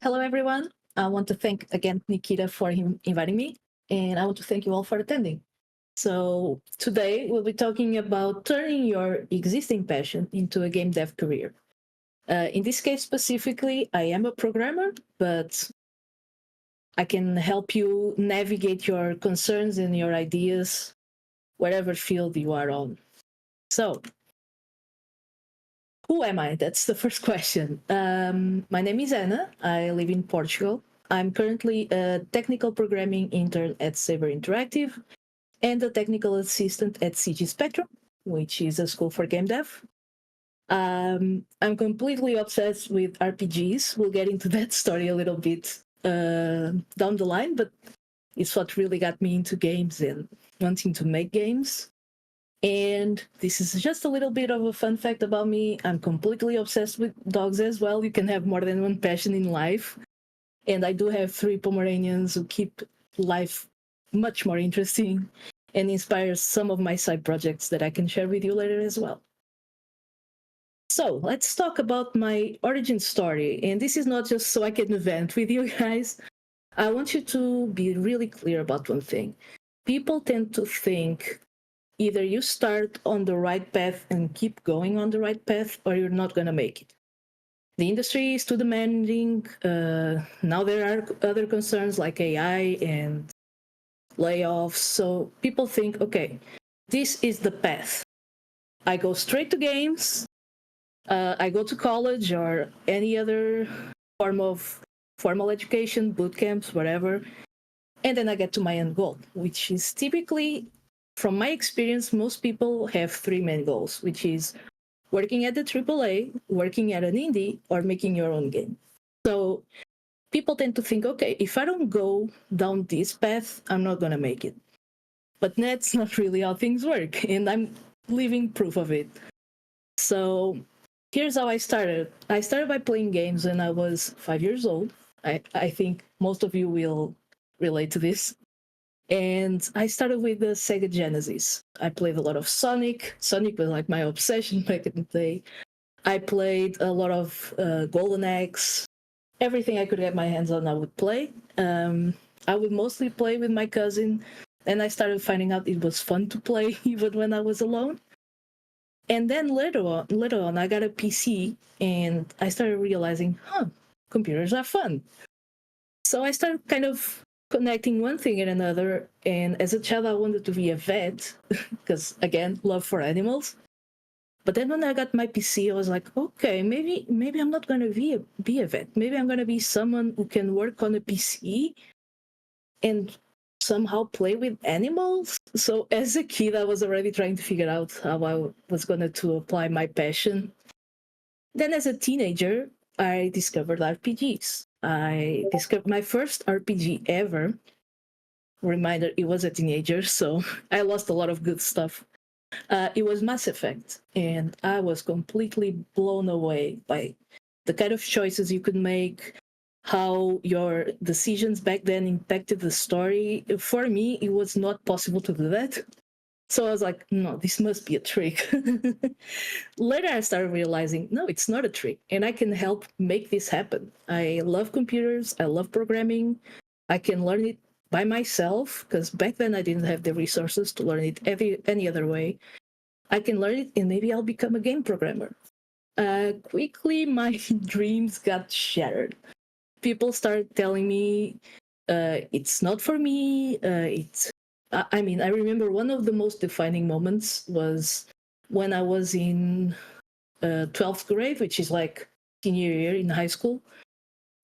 Hello, everyone. I want to thank again Nikita for inviting me, and I want to thank you all for attending. So, today we'll be talking about turning your existing passion into a game dev career. In this case specifically, I am a programmer, but I can help you navigate your concerns and your ideas, whatever field you are on. So, who am I? That's the first question. My name is Anna. I live in Portugal. I'm currently a technical programming intern at Saber Interactive and a technical assistant at CG Spectrum, which is a school for game dev. I'm completely obsessed with RPGs. We'll get into that story a little bit down the line, but it's what really got me into games and wanting to make games. And this is just a little bit of a fun fact about me. I'm completely obsessed with dogs as well. You can have more than one passion in life. And I do have 3 Pomeranians who keep life much more interesting and inspire some of my side projects that I can share with you later as well. So let's talk about my origin story. And this is not just so I can vent with you guys. I want you to be really clear about one thing. People tend to think either you start on the right path and keep going on the right path, or you're not going to make it. The industry is too demanding. Now there are other concerns like AI and layoffs. So people think, okay, this is the path. I go straight to games. I go to college or any other form of formal education, boot camps, whatever. And then I get to my end goal, which is typically, from my experience, most people have 3 main goals, which is working at the AAA, working at an indie, or making your own game. So people tend to think, okay, if I don't go down this path, I'm not going to make it. But that's not really how things work, and I'm living proof of it. So here's how I started. I started by playing games when I was 5 years old. I think most of you will relate to this. And I started with the Sega Genesis. I played a lot of Sonic. Sonic was like my obsession back in the day. I played a lot of Golden Axe. Everything I could get my hands on, I would play. I would mostly play with my cousin, and I started finding out it was fun to play even when I was alone. And then later on, I got a PC, and I started realizing, computers are fun. So I started kind of connecting one thing and another. And as a child, I wanted to be a vet because, again, love for animals. But then when I got my PC, I was like, okay, maybe I'm not going to be a vet. Maybe I'm going to be someone who can work on a PC and somehow play with animals. So as a kid, I was already trying to figure out how I was going to apply my passion. Then as a teenager, I discovered RPGs. I discovered my first RPG ever. Reminder, it was a teenager, so I lost a lot of good stuff. It was Mass Effect, and I was completely blown away by the kind of choices you could make, how your decisions back then impacted the story. For me, it was not possible to do that. So I was like, no, this must be a trick. Later, I started realizing, no, it's not a trick, and I can help make this happen. I love computers, I love programming, I can learn it by myself, because back then I didn't have the resources to learn it any other way. I can learn it, and maybe I'll become a game programmer. Quickly, my dreams got shattered. People started telling me it's not for me. I remember one of the most defining moments was when I was in 12th grade, which is like senior year in high school.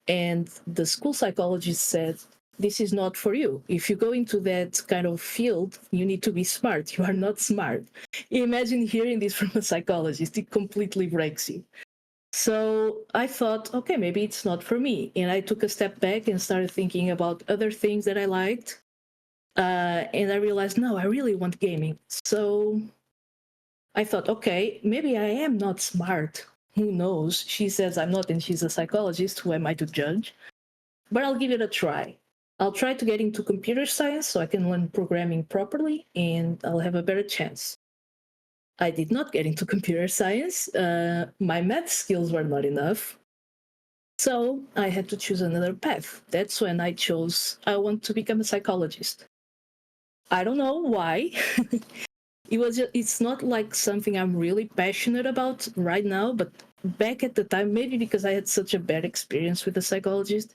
And the school psychologist said, this is not for you. If you go into that kind of field, you need to be smart. You are not smart. Imagine hearing this from a psychologist. It completely breaks you. So I thought, okay, maybe it's not for me. And I took a step back and started thinking about other things that I liked. And I realized, no, I really want gaming. So I thought, okay, maybe I am not smart. Who knows? She says I'm not, and she's a psychologist. Who am I to judge? But I'll give it a try. I'll try to get into computer science so I can learn programming properly, and I'll have a better chance. I did not get into computer science. My math skills were not enough. So I had to choose another path. That's when I chose I want to become a psychologist. I don't know why. It's not like something I'm really passionate about right now, but back at the time, maybe because I had such a bad experience with a psychologist,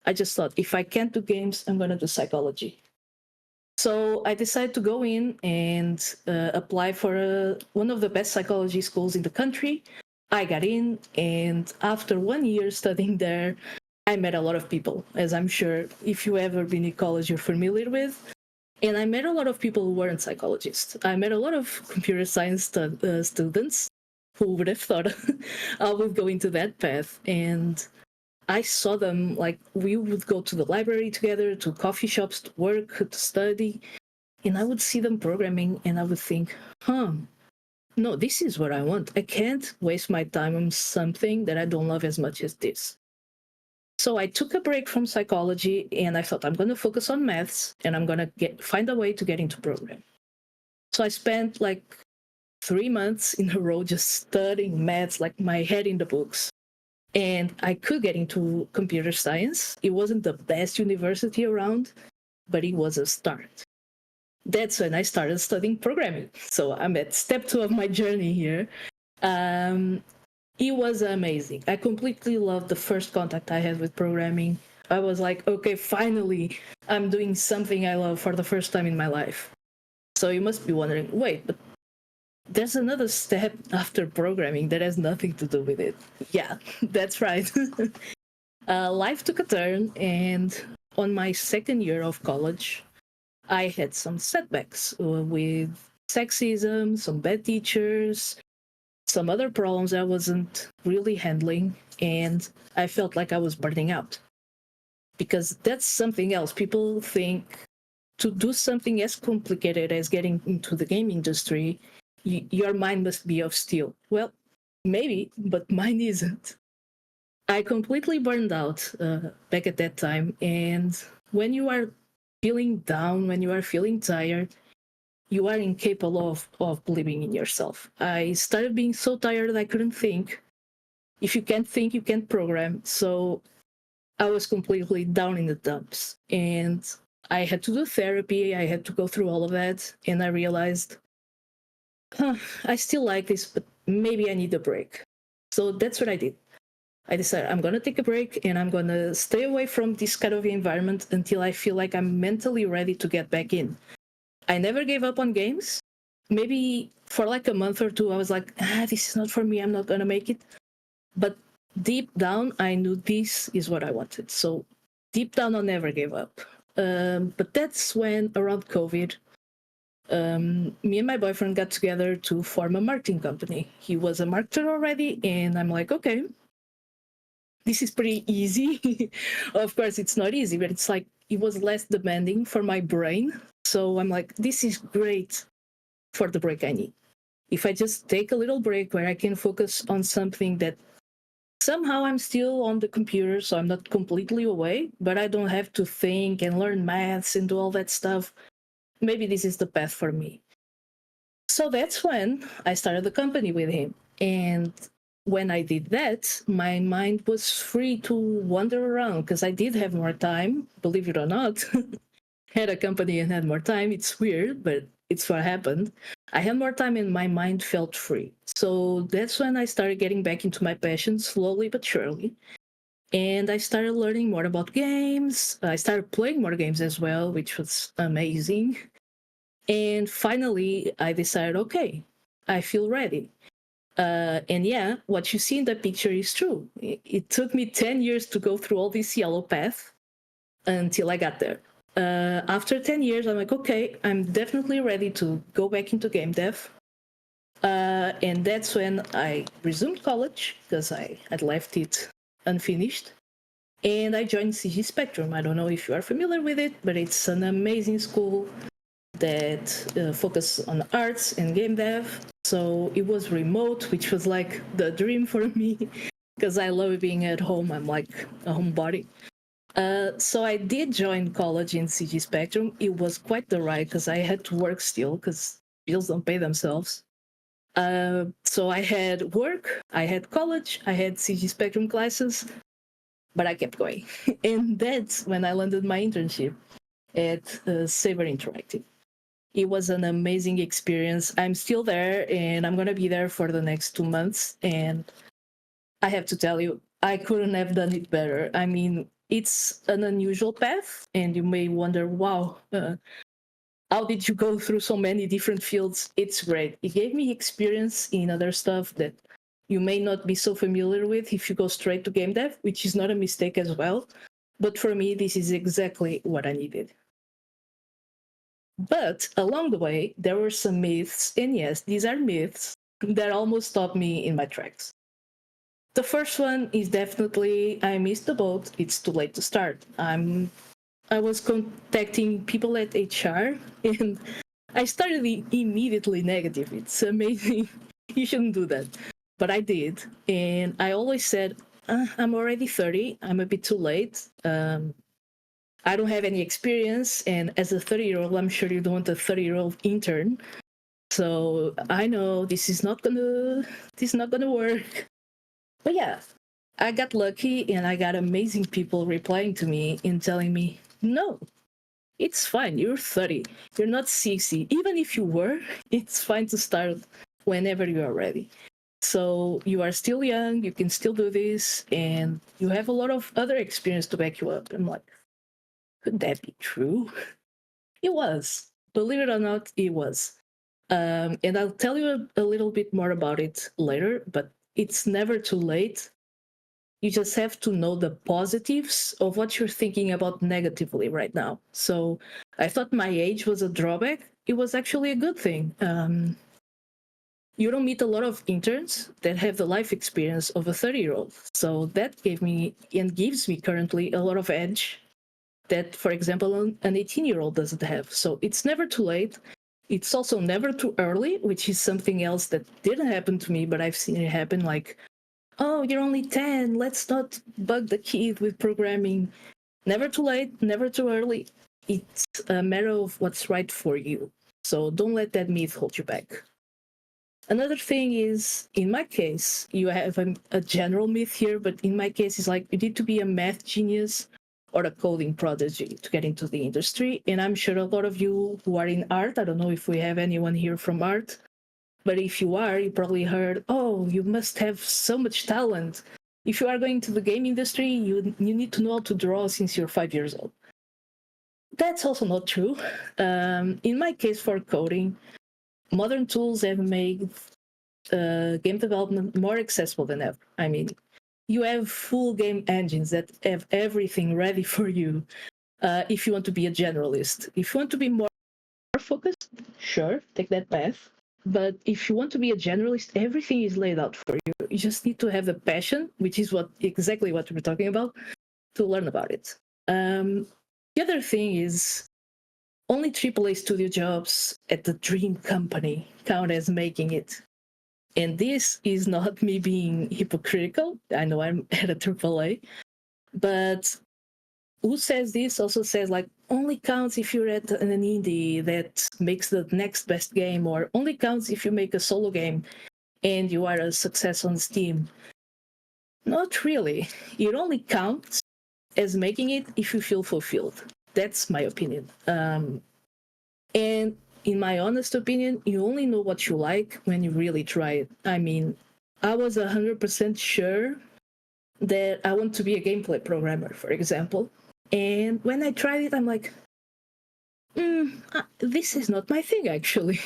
I just thought if I can't do games, I'm going to do psychology. So I decided to go in and apply for one of the best psychology schools in the country. I got in, and after 1 year studying there, I met a lot of people, as I'm sure if you ever been in college, you're familiar with. And I met a lot of people who weren't psychologists. I met a lot of computer science students. Who would have thought I would go into that path? And I saw them, like, we would go to the library together, to coffee shops, to work, to study, and I would see them programming, and I would think, no, this is what I want. I can't waste my time on something that I don't love as much as this. So I took a break from psychology, and I thought I'm going to focus on maths, and I'm going to find a way to get into programming. So I spent like 3 months in a row just studying maths, like my head in the books. And I could get into computer science. It wasn't the best university around, but it was a start. That's when I started studying programming. So I'm at step 2 of my journey here. It was amazing. I completely loved the first contact I had with programming. I was like, okay, finally, I'm doing something I love for the first time in my life. So you must be wondering, wait, but there's another step after programming that has nothing to do with it. Yeah, that's right. Life took a turn, and on my second year of college, I had some setbacks with sexism, some bad teachers, some other problems I wasn't really handling, and I felt like I was burning out. Because that's something else. People think to do something as complicated as getting into the game industry, your mind must be of steel. Well, maybe, but mine isn't. I completely burned out back at that time. And when you are feeling down, when you are feeling tired, you are incapable of believing in yourself. I started being so tired I couldn't think. If you can't think, you can't program. So I was completely down in the dumps. And I had to do therapy. I had to go through all of that. And I realized, I still like this, but maybe I need a break. So that's what I did. I decided I'm going to take a break and I'm going to stay away from this kind of environment until I feel like I'm mentally ready to get back in. I never gave up on games. Maybe for like a month or two, I was like, this is not for me. I'm not going to make it. But deep down, I knew this is what I wanted. So deep down, I never gave up. But that's when, around COVID, me and my boyfriend got together to form a marketing company. He was a marketer already, and I'm like, okay, this is pretty easy. Of course, it's not easy, but it's like it was less demanding for my brain. So I'm like, this is great for the break I need. If I just take a little break where I can focus on something that somehow I'm still on the computer, so I'm not completely away, but I don't have to think and learn maths and do all that stuff. Maybe this is the path for me. So that's when I started the company with him. And when I did that, my mind was free to wander around because I did have more time, believe it or not. Had a company and had more time. It's weird, but it's what happened. I had more time and my mind felt free. So that's when I started getting back into my passion slowly but surely. And I started learning more about games. I started playing more games as well, which was amazing. And finally, I decided, okay, I feel ready. And yeah, what you see in that picture is true. It took me 10 years to go through all this yellow path until I got there. After 10 years, I'm like, okay, I'm definitely ready to go back into game dev. And that's when I resumed college because I had left it unfinished. And I joined CG Spectrum. I don't know if you are familiar with it, but it's an amazing school that focus on arts and game dev. So it was remote, which was like the dream for me because I love being at home. I'm like a homebody. So I did join college in CG Spectrum. It was quite the ride because I had to work still because bills don't pay themselves. So I had work, I had college, I had CG Spectrum classes. but I kept going. And that's when I landed my internship at Saber Interactive. It was an amazing experience. I'm still there, and I'm going to be there for the next 2 months. And I have to tell you, I couldn't have done it better. I mean, it's an unusual path, and you may wonder, wow, how did you go through so many different fields? It's great. It gave me experience in other stuff that you may not be so familiar with if you go straight to game dev, which is not a mistake as well. But for me, this is exactly what I needed. But along the way, there were some myths, and yes, these are myths that almost stopped me in my tracks. The first one is definitely I missed the boat. It's too late to start. I was contacting people at HR, and I started immediately negative. It's amazing. You shouldn't do that. But I did. And I always said, I'm already 30. I'm a bit too late. I don't have any experience. And as a 30-year-old, I'm sure you don't want a 30-year-old intern. So I know this is not gonna work. But yeah, I got lucky and I got amazing people replying to me and telling me, no, it's fine. You're 30. You're not 60. Even if you were, it's fine to start whenever you are ready. So you are still young. You can still do this. And you have a lot of other experience to back you up. I'm like, could that be true? It was. Believe it or not, it was. And I'll tell you a little bit more about it later, but it's never too late. You just have to know the positives of what you're thinking about negatively right now. So I thought my age was a drawback. It was actually a good thing. You don't meet a lot of interns that have the life experience of a 30-year-old. So that gave me and gives me currently a lot of edge that, for example, an 18-year-old doesn't have. So it's never too late. It's also never too early, which is something else that didn't happen to me, but I've seen it happen. Like, oh, you're only 10. Let's not bug the kid with programming. Never too late, never too early. It's a matter of what's right for you. So don't let that myth hold you back. Another thing is, in my case, you have a general myth here, but in my case, it's like you need to be a math genius or a coding prodigy to get into the industry. And I'm sure a lot of you who are in art, I don't know if we have anyone here from art, but if you are, you probably heard, oh, you must have so much talent. If you are going to the game industry, you need to know how to draw since you're 5 years old. That's also not true. In my case, for coding, modern tools have made game development more accessible than ever. I mean, you have full game engines that have everything ready for you if you want to be a generalist. If you want to be more focused, sure, take that path. But if you want to be a generalist, everything is laid out for you. You just need to have the passion, which is exactly what we're talking about, to learn about it. The other thing is only AAA studio jobs at the dream company count as making it. And this is not me being hypocritical. I know I'm at a AAA, but who says this also says like only counts if you're at an indie that makes the next best game, or only counts if you make a solo game and you are a success on Steam. Not really. It only counts as making it if you feel fulfilled. That's my opinion. And in my honest opinion, you only know what you like when you really try it. I mean, I was 100% sure that I want to be a gameplay programmer, for example. And when I tried it, I'm like, this is not my thing, actually,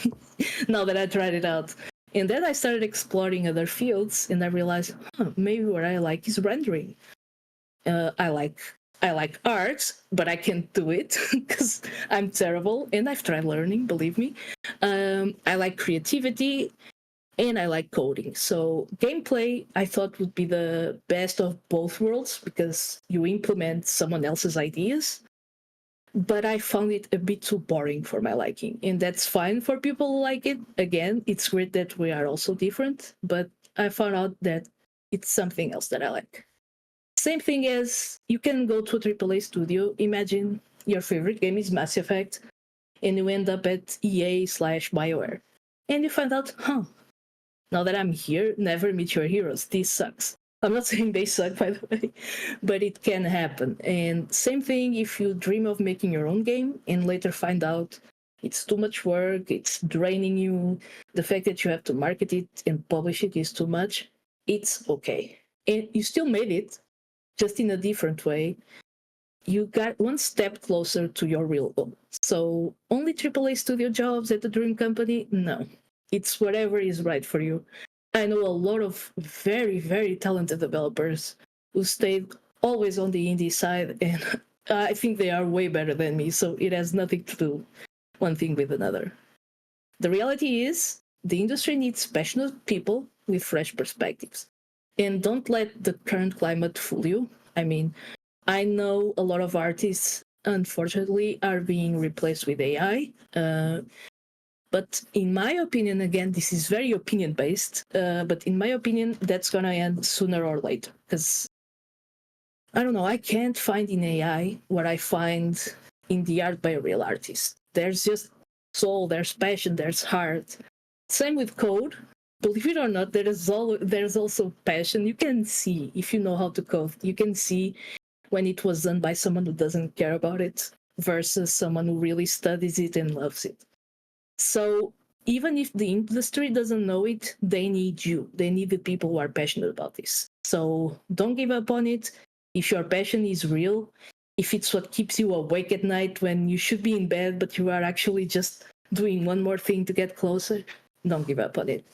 now that I tried it out. And then I started exploring other fields, and I realized, maybe what I like is rendering. I like art, but I can't do it because I'm terrible, and I've tried learning, believe me. I like creativity, and I like coding. So gameplay, I thought, would be the best of both worlds because you implement someone else's ideas. But I found it a bit too boring for my liking, and that's fine for people who like it. Again, it's great that we are also different, but I found out that it's something else that I like. Same thing as you can go to a AAA studio. Imagine your favorite game is Mass Effect, and you end up at EA/BioWare. And you find out, now that I'm here, never meet your heroes. This sucks. I'm not saying they suck, by the way, but it can happen. And same thing if you dream of making your own game and later find out it's too much work, it's draining you, the fact that you have to market it and publish it is too much, it's okay. And you still made it, just in a different way. You got one step closer to your real goal. So only AAA studio jobs at the dream company? No. It's whatever is right for you. I know a lot of very, very talented developers who stayed always on the indie side, and I think they are way better than me. So it has nothing to do one thing with another. The reality is the industry needs passionate people with fresh perspectives. And don't let the current climate fool you. I mean, I know a lot of artists, unfortunately, are being replaced with AI. But in my opinion, again, this is very opinion based, but in my opinion, that's going to end sooner or later. Because I don't know, I can't find in AI what I find in the art by a real artist. There's just soul, there's passion, there's heart. Same with code. Believe it or not, there's also passion. You can see if you know how to code. You can see when it was done by someone who doesn't care about it versus someone who really studies it and loves it. So even if the industry doesn't know it, they need you. They need the people who are passionate about this. So don't give up on it. If your passion is real, if it's what keeps you awake at night when you should be in bed, but you are actually just doing one more thing to get closer, don't give up on it.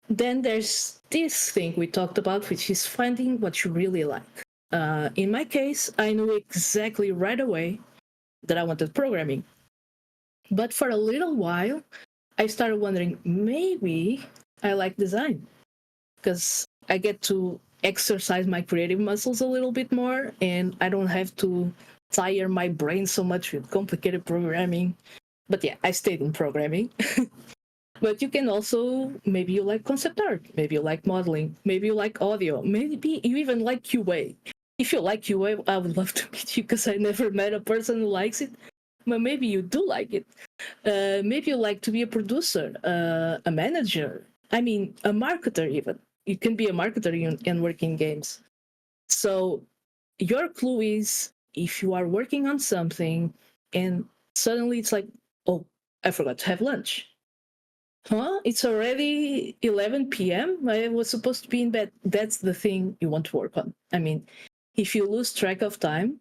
Then there's this thing we talked about, which is finding what you really like. In my case, I knew exactly right away that I wanted programming. But for a little while, I started wondering, maybe I like design because I get to exercise my creative muscles a little bit more and I don't have to tire my brain so much with complicated programming. But yeah, I stayed in programming. But you can also, maybe you like concept art, maybe you like modeling, maybe you like audio, maybe you even like QA. If you like QA, I would love to meet you because I never met a person who likes it. But maybe you do like it. Maybe you like to be a producer, a manager. I mean, a marketer even. You can be a marketer and work in games. So your clue is if you are working on something and suddenly it's like, oh, I forgot to have lunch. Huh? It's already 11 p.m. I was supposed to be in bed. That's the thing you want to work on. I mean, if you lose track of time,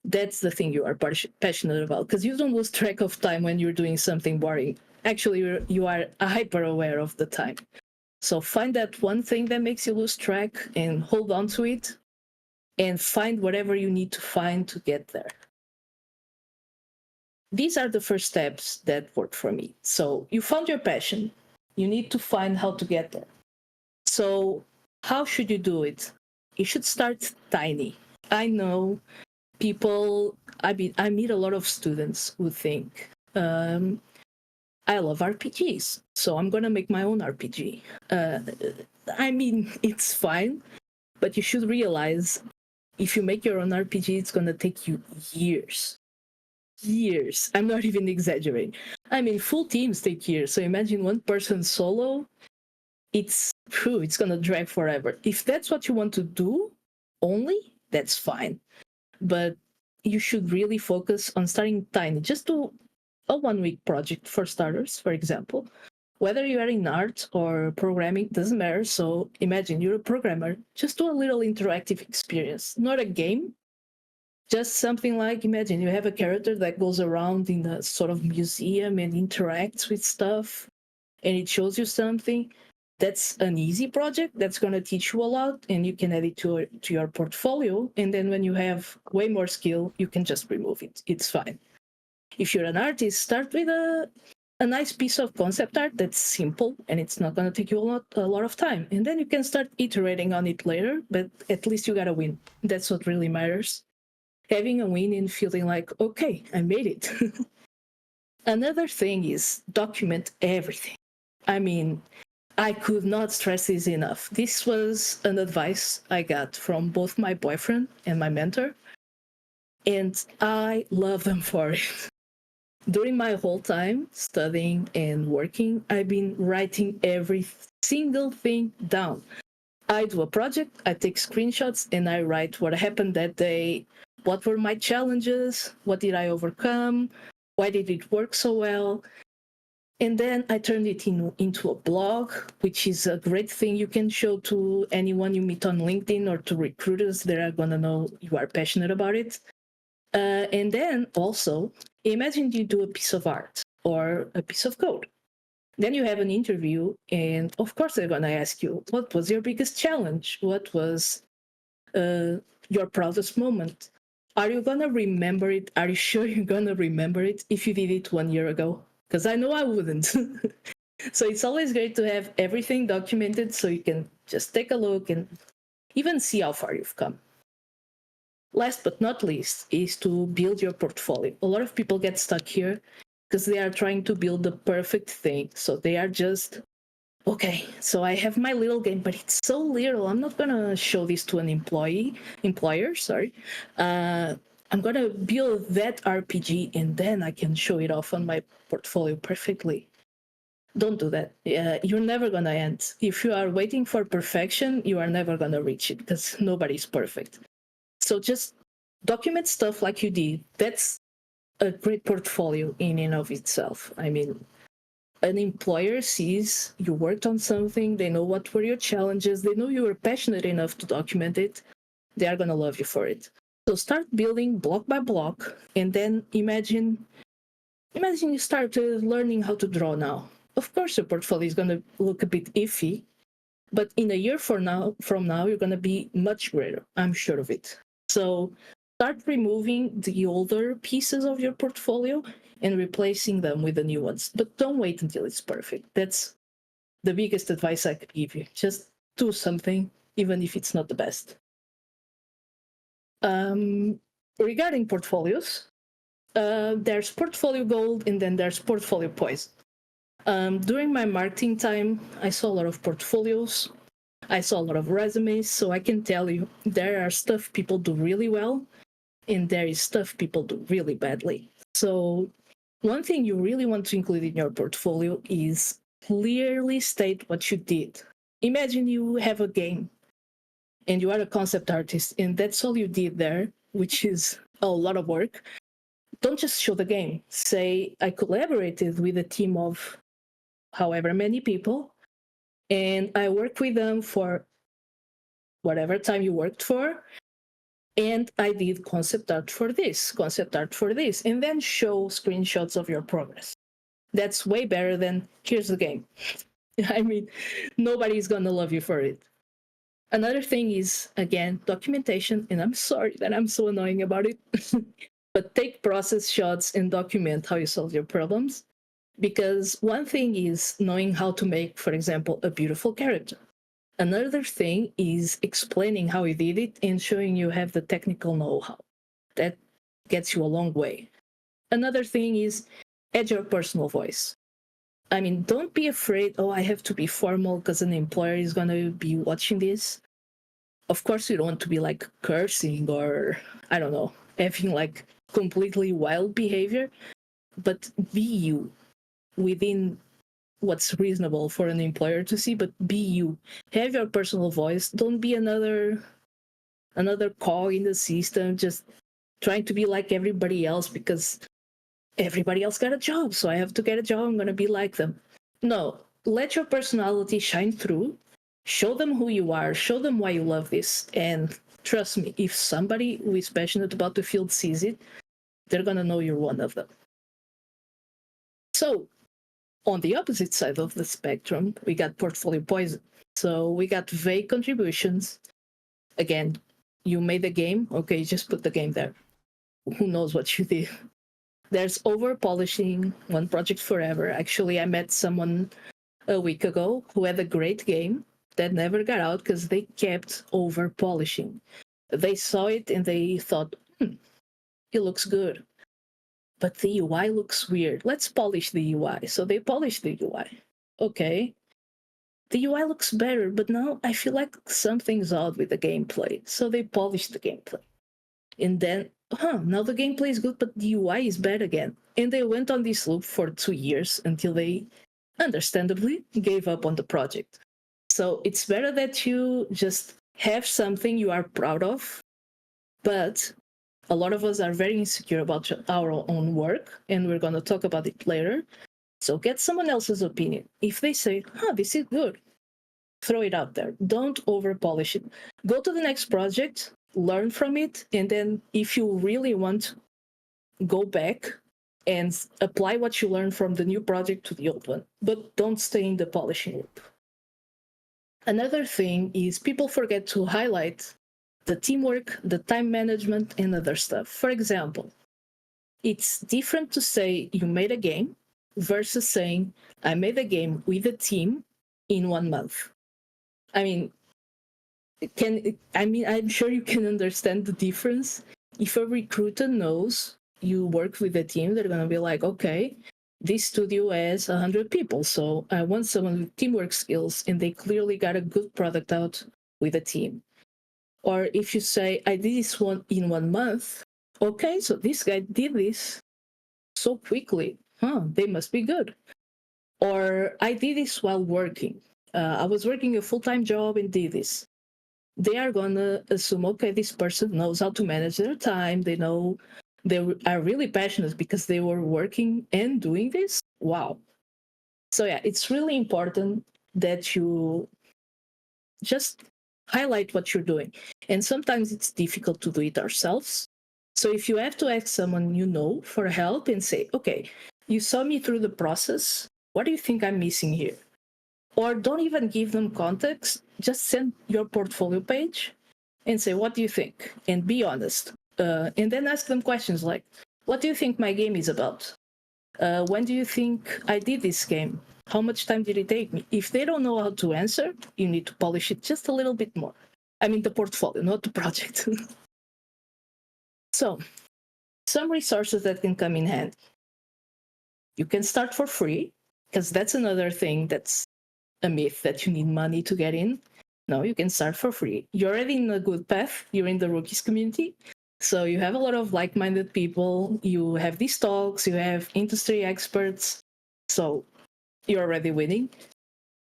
that's the thing you are passionate about, because you don't lose track of time when you're doing something boring. Actually, you are hyper aware of the time. So find that one thing that makes you lose track and hold on to it and find whatever you need to find to get there. These are the first steps that worked for me. So you found your passion. You need to find how to get there. So how should you do it? You should start tiny. I know people, I meet a lot of students who think, I love RPGs, so I'm going to make my own RPG. I mean, it's fine, but you should realize if you make your own RPG, it's going to take you years. Years. I'm not even exaggerating. I mean, full teams take years. So imagine one person solo. It's true. It's going to drag forever. If that's what you want to do only, that's fine. But you should really focus on starting tiny. Just do a 1-week project for starters, for example. Whether you are in art or programming, doesn't matter. So imagine you're a programmer. Just do a little interactive experience, not a game. Just something like, imagine you have a character that goes around in a sort of museum and interacts with stuff, and it shows you something. That's an easy project that's going to teach you a lot, and you can add it to your portfolio. And then when you have way more skill, you can just remove it. It's fine. If you're an artist, start with a nice piece of concept art that's simple and it's not going to take you a lot of time. And then you can start iterating on it later, but at least you got a win. That's what really matters. Having a win and feeling like, okay, I made it. Another thing is document everything. I mean, I could not stress this enough. This was an advice I got from both my boyfriend and my mentor, and I love them for it. During my whole time studying and working, I've been writing every single thing down. I do a project, I take screenshots, and I write what happened that day, what were my challenges, what did I overcome, why did it work so well. And then I turned it into a blog, which is a great thing you can show to anyone you meet on LinkedIn or to recruiters that are going to know you are passionate about it. And then also, imagine you do a piece of art or a piece of code. Then you have an interview, and of course they're going to ask you, what was your biggest challenge? What was your proudest moment? Are you going to remember it? Are you sure you're going to remember it if you did it 1 year ago? Because I know I wouldn't. So it's always great to have everything documented so you can just take a look and even see how far you've come. Last but not least is to build your portfolio. A lot of people get stuck here because they are trying to build the perfect thing. So they are just, okay, so I have my little game, but it's so little. I'm not going to show this to an employer, sorry. I'm going to build that RPG and then I can show it off on my portfolio perfectly. Don't do that. You're never going to end. If you are waiting for perfection, you are never going to reach it because nobody's perfect. So just document stuff like you did. That's a great portfolio in and of itself. I mean, an employer sees you worked on something, they know what were your challenges, they know you were passionate enough to document it, they are going to love you for it. So start building block by block, and then imagine you start learning how to draw now. Of course, your portfolio is going to look a bit iffy, but in a year from now, you're going to be much greater. I'm sure of it. So start removing the older pieces of your portfolio and replacing them with the new ones. But don't wait until it's perfect. That's the biggest advice I could give you. Just do something, even if it's not the best. Regarding portfolios, there's portfolio gold and then there's portfolio poison. During my marketing time, I saw a lot of portfolios. I saw a lot of resumes, so I can tell you there are stuff people do really well and there is stuff people do really badly. So one thing you really want to include in your portfolio is clearly state what you did. Imagine you have a game and you are a concept artist and that's all you did there, which is a lot of work. Don't just show the game. Say, I collaborated with a team of however many people, and I worked with them for whatever time you worked for, and I did concept art for this, and then show screenshots of your progress. That's way better than, here's the game. I mean, nobody's gonna love you for it. Another thing is, again, documentation, and I'm sorry that I'm so annoying about it, but take process shots and document how you solve your problems. Because one thing is knowing how to make, for example, a beautiful character. Another thing is explaining how you did it and showing you have the technical know-how. That gets you a long way. Another thing is add your personal voice. I mean, don't be afraid, oh, I have to be formal because an employer is going to be watching this. Of course, you don't want to be like cursing or, I don't know, having like completely wild behavior, but be you. Within what's reasonable for an employer to see, but be you. Have your personal voice. Don't be another cog in the system, just trying to be like everybody else because everybody else got a job, so I have to get a job, I'm gonna be like them. No, let your personality shine through, show them who you are, show them why you love this, and trust me, if somebody who is passionate about the field sees it, they're gonna know you're one of them. So, on the opposite side of the spectrum, we got portfolio poison. So we got vague contributions. Again, you made the game, okay, just put the game there. Who knows what you did? There's over polishing, one project forever. Actually, I met someone a week ago who had a great game that never got out because they kept over polishing. They saw it and they thought, it looks good. But the UI looks weird. Let's polish the UI. So they polished the UI. Okay. The UI looks better, but now I feel like something's odd with the gameplay. So they polished the gameplay. And then, now the gameplay is good, but the UI is bad again. And they went on this loop for 2 years until they, understandably, gave up on the project. So it's better that you just have something you are proud of, but a lot of us are very insecure about our own work, and we're going to talk about it later. So get someone else's opinion. If they say, this is good, throw it out there. Don't over polish it. Go to the next project, learn from it, and then if you really want, go back and apply what you learned from the new project to the old one. But don't stay in the polishing loop. Another thing is people forget to highlight the teamwork, the time management, and other stuff. For example, it's different to say you made a game versus saying I made a game with a team in 1 month. I mean, I'm sure you can understand the difference. If a recruiter knows you work with a team, they're going to be like, okay, this studio has 100 people, so I want someone with teamwork skills, and they clearly got a good product out with a team. Or if you say, I did this one in 1 month, okay, so this guy did this so quickly, they must be good. Or I did this while working. I was working a full-time job and did this. They are going to assume, okay, this person knows how to manage their time. They know they are really passionate because they were working and doing this. Wow. So yeah, it's really important that you just highlight what you're doing. And sometimes it's difficult to do it ourselves. So if you have to ask someone you know for help and say, okay, you saw me through the process. What do you think I'm missing here? Or don't even give them context. Just send your portfolio page and say, what do you think? And be honest. And then ask them questions like, what do you think my game is about? When do you think I did this game? How much time did it take me? If they don't know how to answer, you need to polish it just a little bit more. I mean, the portfolio, not the project. So, some resources that can come in handy. You can start for free, because that's another thing that's a myth that you need money to get in. No, you can start for free. You're already in a good path. You're in the rookies community. So you have a lot of like-minded people. You have these talks. You have industry experts. So you're already winning.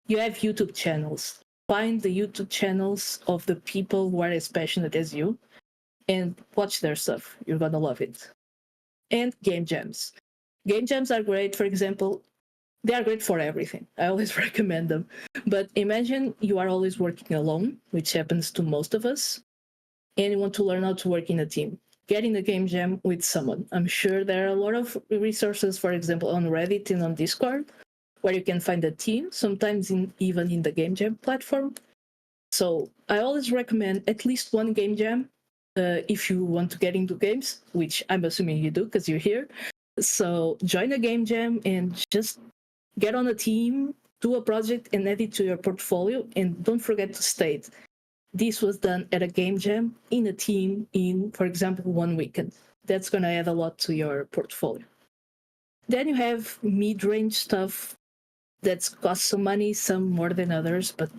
You have YouTube channels. Find the YouTube channels of the people who are as passionate as you and watch their stuff. You're going to love it. And game jams. Game jams are great. For example, they are great for everything. I always recommend them. But imagine you are always working alone, which happens to most of us, and you want to learn how to work in a team. Get in a game jam with someone. I'm sure there are a lot of resources, for example, on Reddit and on Discord, where you can find a team, sometimes even in the game jam platform. So I always recommend at least one game jam if you want to get into games, which I'm assuming you do because you're here. So join a game jam and just get on a team, do a project, and add it to your portfolio. And don't forget to state, this was done at a game jam in a team in, for example, 1 weekend. That's going to add a lot to your portfolio. Then you have mid-range stuff that's cost some money, some more than others, but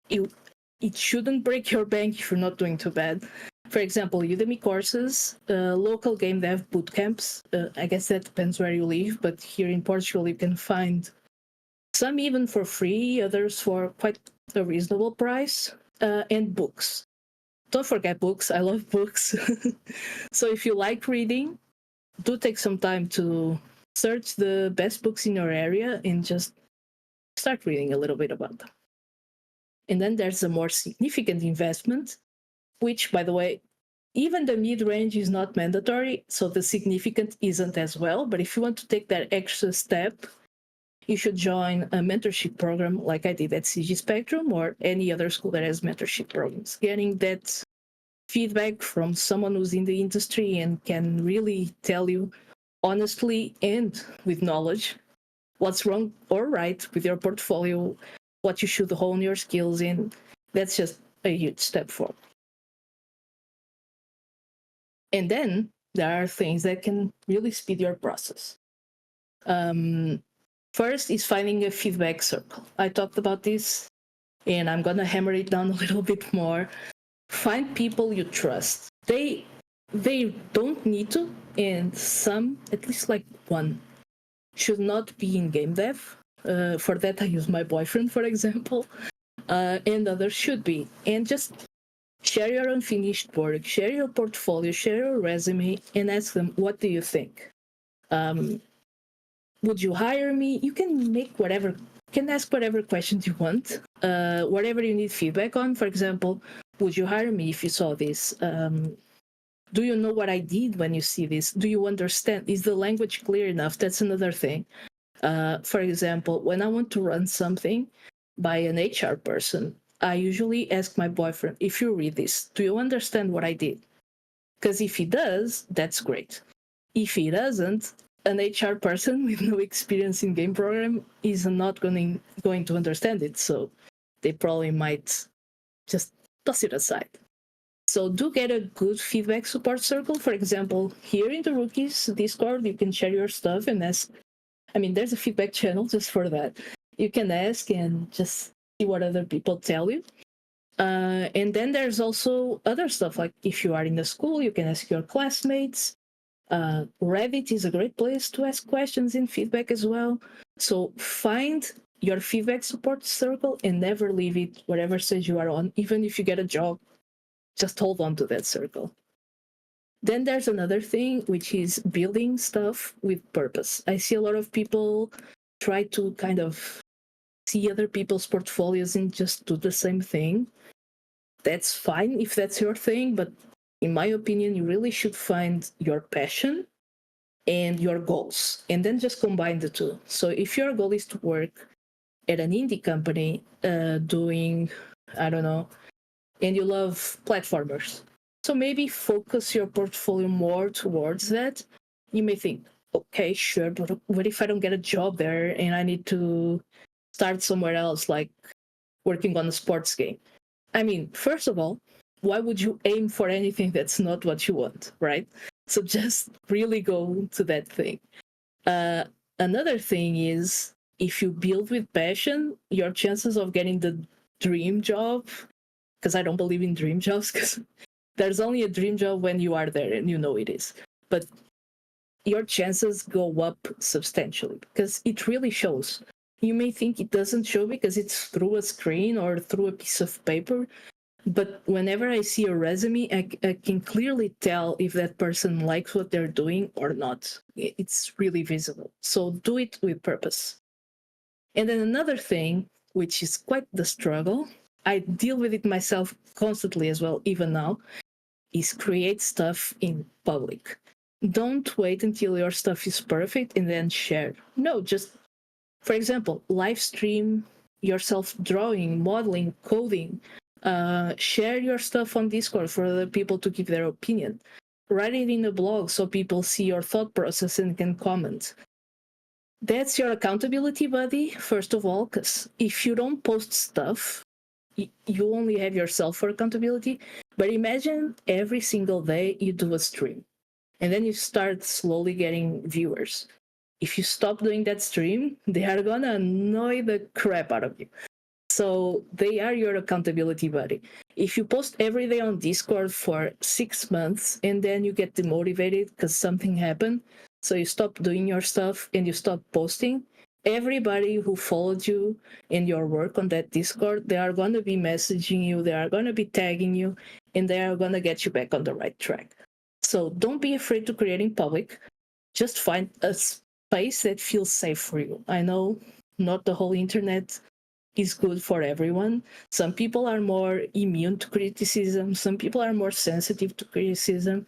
it shouldn't break your bank if you're not doing too bad. For example, Udemy courses, local game dev bootcamps. I guess that depends where you live, but here in Portugal, you can find some even for free, others for quite a reasonable price, and books. Don't forget books. I love books. So if you like reading, do take some time to search the best books in your area and just start reading a little bit about them. And then there's a more significant investment, which, by the way, even the mid-range is not mandatory, so the significant isn't as well. But if you want to take that extra step, you should join a mentorship program like I did at CG Spectrum or any other school that has mentorship programs. Getting that feedback from someone who's in the industry and can really tell you honestly and with knowledge what's wrong or right with your portfolio, what you should hone your skills in. That's just a huge step forward. And then there are things that can really speed your process. First is finding a feedback circle. I talked about this, and I'm going to hammer it down a little bit more. Find people you trust. They don't need to, and some, at least like one, should not be in game dev. For that, I use my boyfriend, for example. and others should be. And just share your unfinished work, share your portfolio, share your resume, and ask them, what do you think? Would you hire me? You can make whatever, you can ask whatever questions you want, whatever you need feedback on. For example, would you hire me if you saw this? Do you know what I did when you see this? Do you understand? Is the language clear enough? That's another thing. For example, when I want to run something by an HR person, I usually ask my boyfriend, if you read this, do you understand what I did? Because if he does, that's great. If he doesn't, an HR person with no experience in game program is not going to understand it. So they probably might just toss it aside. So do get a good feedback support circle. For example, here in the Rookies Discord, you can share your stuff and ask. I mean, there's a feedback channel just for that. You can ask and just see what other people tell you. And then there's also other stuff, like if you are in the school, you can ask your classmates. Reddit is a great place to ask questions and feedback as well. So find your feedback support circle and never leave it, whatever stage you are on. Even if you get a job, just hold on to that circle. Then there's another thing, which is building stuff with purpose. I see a lot of people try to kind of see other people's portfolios and just do the same thing. That's fine if that's your thing, but in my opinion, you really should find your passion and your goals, and then just combine the two. So if your goal is to work at an indie company doing, I don't know, and you love platformers, so maybe focus your portfolio more towards that. You may think, okay, sure, but what if I don't get a job there and I need to start somewhere else, like working on a sports game? I mean, first of all, why would you aim for anything that's not what you want, right? So just really go to that thing. Another thing is, if you build with passion, your chances of getting the dream job, because I don't believe in dream jobs, because there's only a dream job when you are there and you know it is. But your chances go up substantially because it really shows. You may think it doesn't show because it's through a screen or through a piece of paper, but whenever I see a resume, I can clearly tell if that person likes what they're doing or not. It's really visible. So do it with purpose. And then another thing, which is quite the struggle, I deal with it myself constantly as well, even now, is create stuff in public. Don't wait until your stuff is perfect and then share. No, just, for example, live stream yourself drawing, modeling, coding. Share your stuff on Discord for other people to give their opinion. Write it in a blog so people see your thought process and can comment. That's your accountability buddy, first of all, because if you don't post stuff, you only have yourself for accountability. But imagine every single day you do a stream and then you start slowly getting viewers. If you stop doing that stream, they are gonna annoy the crap out of you. So they are your accountability buddy. If you post every day on Discord for 6 months and then you get demotivated because something happened, so you stop doing your stuff and you stop posting, everybody who followed you in your work on that Discord, they are going to be messaging you, they are going to be tagging you, and they are going to get you back on the right track. So don't be afraid to create in public. Just find a space that feels safe for you. I know not the whole internet is good for everyone. Some people are more immune to criticism. Some people are more sensitive to criticism.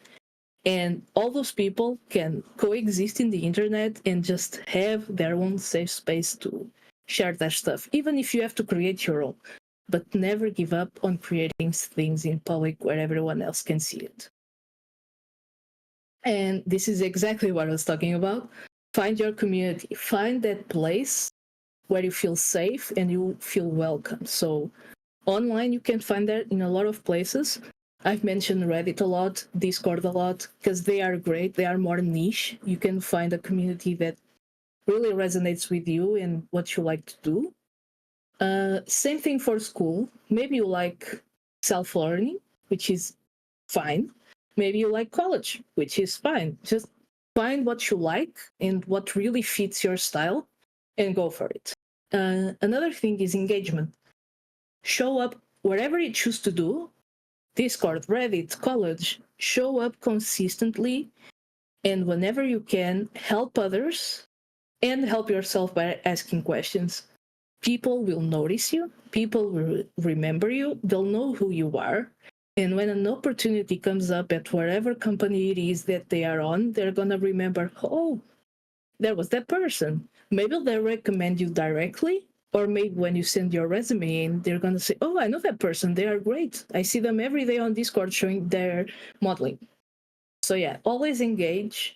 And all those people can coexist in the internet and just have their own safe space to share their stuff, even if you have to create your own. But never give up on creating things in public where everyone else can see it. And this is exactly what I was talking about. Find your community. Find that place where you feel safe and you feel welcome. So online, you can find that in a lot of places. I've mentioned Reddit a lot, Discord a lot, because they are great. They are more niche. You can find a community that really resonates with you and what you like to do. Same thing for school. Maybe you like self-learning, which is fine. Maybe you like college, which is fine. Just find what you like and what really fits your style and go for it. Another thing is engagement. Show up wherever you choose to do, Discord, Reddit, college, show up consistently, and whenever you can, help others and help yourself by asking questions. People will notice you, people will remember you, they'll know who you are. And when an opportunity comes up at whatever company it is that they are on, they're going to remember, oh, there was that person. Maybe they'll recommend you directly, or maybe when you send your resume in, they're going to say, oh, I know that person. They are great. I see them every day on Discord showing their modeling. So yeah, always engage.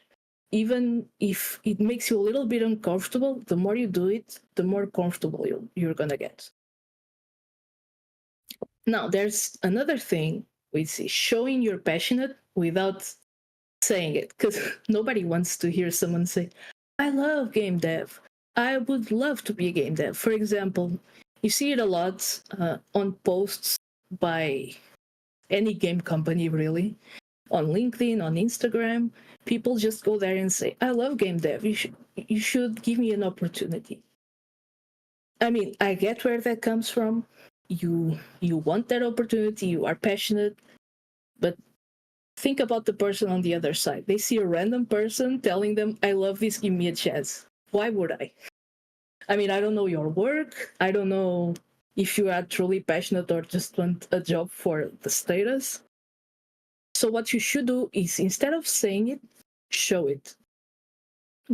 Even if it makes you a little bit uncomfortable, the more you do it, the more comfortable you're going to get. Now, there's another thing, which is showing you're passionate without saying it, because nobody wants to hear someone say, I love game dev. I would love to be a game dev. For example, you see it a lot on posts by any game company, really, on LinkedIn, on Instagram. People just go there and say, I love game dev. You should give me an opportunity. I mean, I get where that comes from. You want that opportunity, you are passionate, but think about the person on the other side. They see a random person telling them, I love this, give me a chance. Why would I? I mean, I don't know your work. I don't know if you are truly passionate or just want a job for the status. So what you should do is, instead of saying it, show it.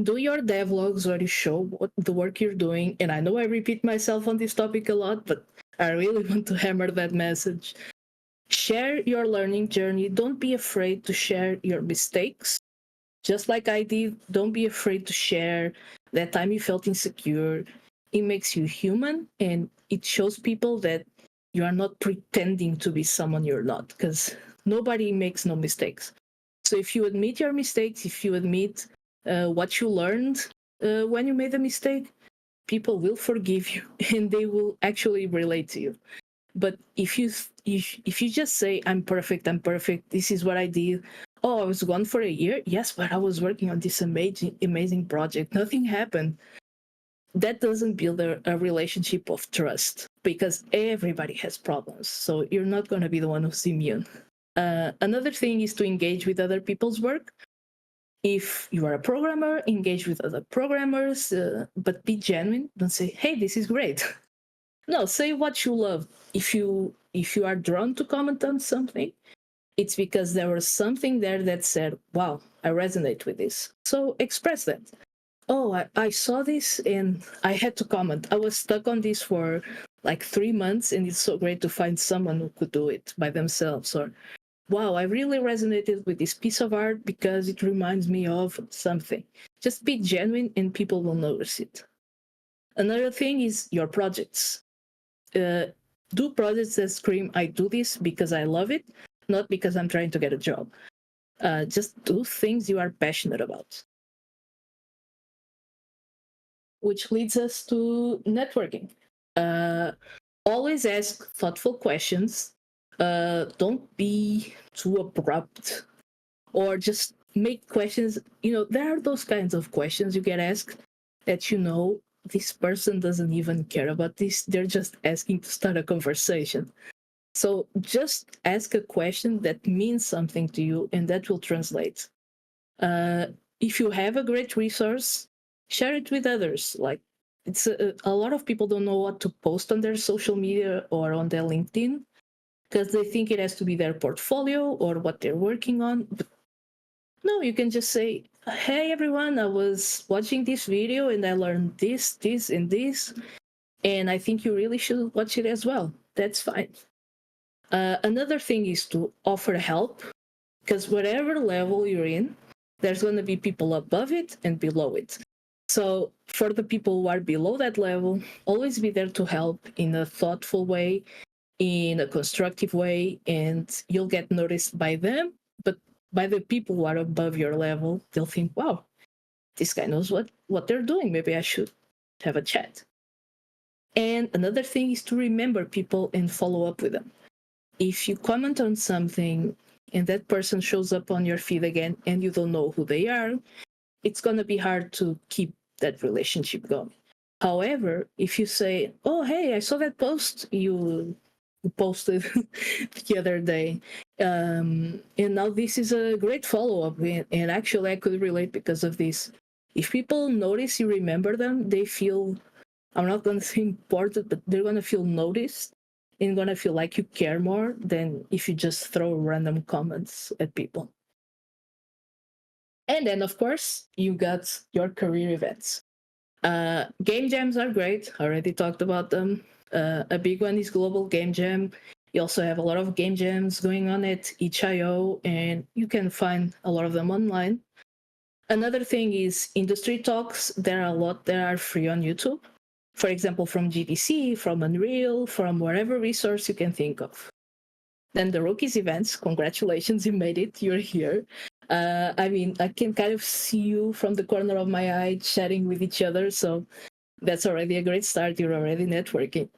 Do your devlogs where you show what the work you're doing. And I know I repeat myself on this topic a lot, but I really want to hammer that message. Share your learning journey. Don't be afraid to share your mistakes. Just like I did, don't be afraid to share that time you felt insecure. It makes you human, and it shows people that you are not pretending to be someone you're not, because nobody makes no mistakes. So if you admit your mistakes, if you admit what you learned when you made a mistake, people will forgive you and they will actually relate to you. But if you just say, I'm perfect, this is what I did. Oh, I was gone for a year. Yes, but I was working on this amazing project. Nothing happened. That doesn't build a relationship of trust, because everybody has problems. So you're not going to be the one who's immune. Another thing is to engage with other people's work. If you are a programmer, engage with other programmers, but be genuine. Don't say, hey, this is great. No, say what you love. If you are drawn to comment on something, it's because there was something there that said, wow, I resonate with this. So express that. Oh, I saw this and I had to comment. I was stuck on this for like 3 months, and it's so great to find someone who could do it by themselves. Or, wow, I really resonated with this piece of art because it reminds me of something. Just be genuine and people will notice it. Another thing is your projects. Do projects that scream, I do this because I love it, not because I'm trying to get a job. Just do things you are passionate about. Which leads us to networking. Always ask thoughtful questions. Don't be too abrupt, or just make questions. There are those kinds of questions you get asked that this person doesn't even care about this. They're just asking to start a conversation. So just ask a question that means something to you, and that will translate. If you have a great resource, share it with others. Like, it's a lot of people don't know what to post on their social media or on their LinkedIn, because they think it has to be their portfolio or what they're working on. But no, you can just say, hey everyone, I was watching this video and I learned this, and this, and I think you really should watch it as well. That's fine. Another thing is to offer help, because whatever level you're in, there's going to be people above it and below it. So for the people who are below that level, always be there to help in a thoughtful way, in a constructive way, and you'll get noticed by them. But by the people who are above your level, they'll think, wow, this guy knows what they're doing. Maybe I should have a chat. And another thing is to remember people and follow up with them. If you comment on something and that person shows up on your feed again and you don't know who they are, it's going to be hard to keep that relationship going. However, if you say, oh, hey, I saw that post you posted the other day, and now this is a great follow-up, and actually I could relate because of this. If people notice you remember them, they feel, I'm not going to say important, but they're going to feel noticed and going to feel like you care more than if you just throw random comments at people. And then, of course, you got your career events. Game jams are great. I already talked about them. A big one is Global Game Jam. You also have a lot of game jams going on at itch.io, and you can find a lot of them online. Another thing is industry talks. There are a lot that are free on YouTube. For example, from GDC, from Unreal, from whatever resource you can think of. Then the Rookies events, congratulations, you made it, you're here. I mean, I can kind of see you from the corner of my eye chatting with each other, so that's already a great start. You're already networking.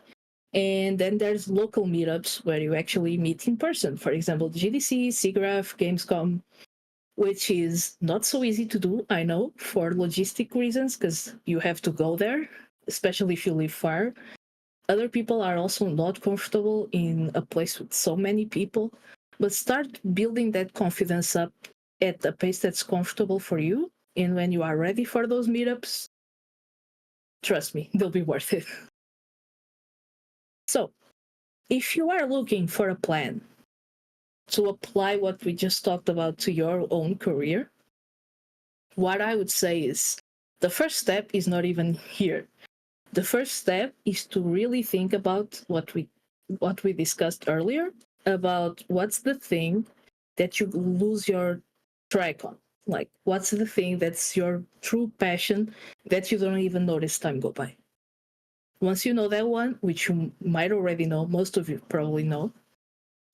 And then there's local meetups where you actually meet in person. For example, GDC, SIGGRAPH, Gamescom, which is not so easy to do, I know, for logistic reasons, because you have to go there, especially if you live far. Other people are also not comfortable in a place with so many people, but start building that confidence up at a pace that's comfortable for you. And when you are ready for those meetups, trust me, they'll be worth it. So, if you are looking for a plan to apply what we just talked about to your own career, what I would say is the first step is not even here. The first step is to really think about what we discussed earlier about what's the thing that you lose your track on. Like, what's the thing that's your true passion that you don't even notice time go by. Once you know that one, which you might already know, most of you probably know,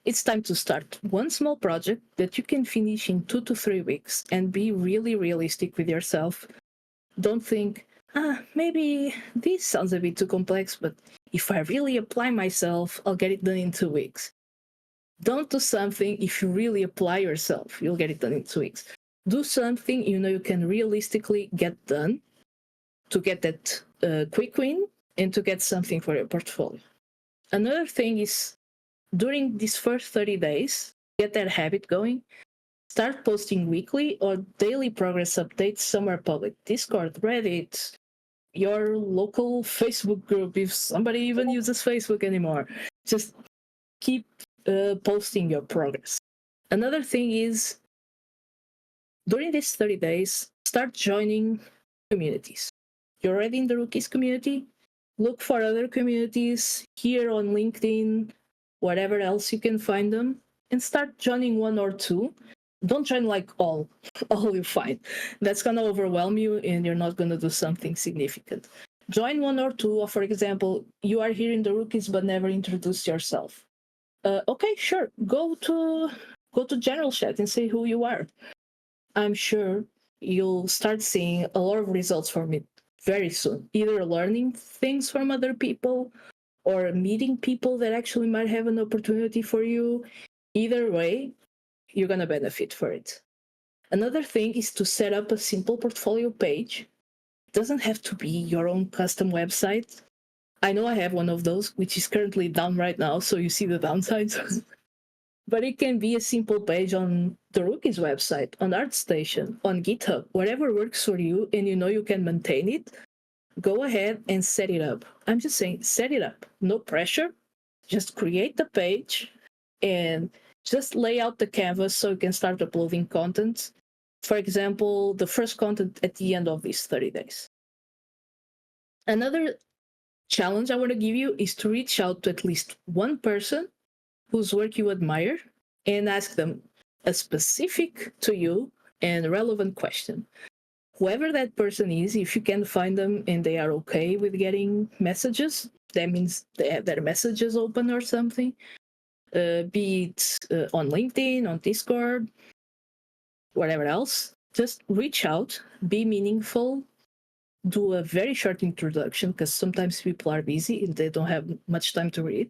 it's time to start one small project that you can finish in 2 to 3 weeks and be really realistic with yourself. Don't think, maybe this sounds a bit too complex, but if I really apply myself, I'll get it done in 2 weeks. Don't do something if you really apply yourself, you'll get it done in 2 weeks. Do something you know you can realistically get done to get that quick win and to get something for your portfolio. Another thing is, during these first 30 days, get that habit going. Start posting weekly or daily progress updates somewhere public. Discord, Reddit, your local Facebook group, if somebody even uses Facebook anymore. Just keep posting your progress. Another thing is, during these 30 days, start joining communities. You're already in the Rookies community? Look for other communities here on LinkedIn, whatever else you can find them, and start joining one or two. Don't join like all you find. That's gonna overwhelm you and you're not gonna do something significant. Join one or two, or for example, you are here in the Rookies but never introduced yourself. Okay, sure, go to general chat and say who you are. I'm sure you'll start seeing a lot of results from it very soon, either learning things from other people or meeting people that actually might have an opportunity for you. Either way, you're going to benefit for it. Another thing is to set up a simple portfolio page. It doesn't have to be your own custom website. I know I have one of those, which is currently down right now, so you see the downsides. But it can be a simple page on the Rookies website, on ArtStation, on GitHub, whatever works for you and you know you can maintain it. Go ahead and set it up. I'm just saying, set it up. No pressure. Just create the page and just lay out the canvas so you can start uploading content. For example, the first content at the end of these 30 days. Another challenge I want to give you is to reach out to at least one person whose work you admire and ask them a specific to you and relevant question. Whoever that person is, if you can find them and they are okay with getting messages, that means they have their messages open or something, be it on LinkedIn, on Discord, whatever else, just reach out, be meaningful, do a very short introduction because sometimes people are busy and they don't have much time to read.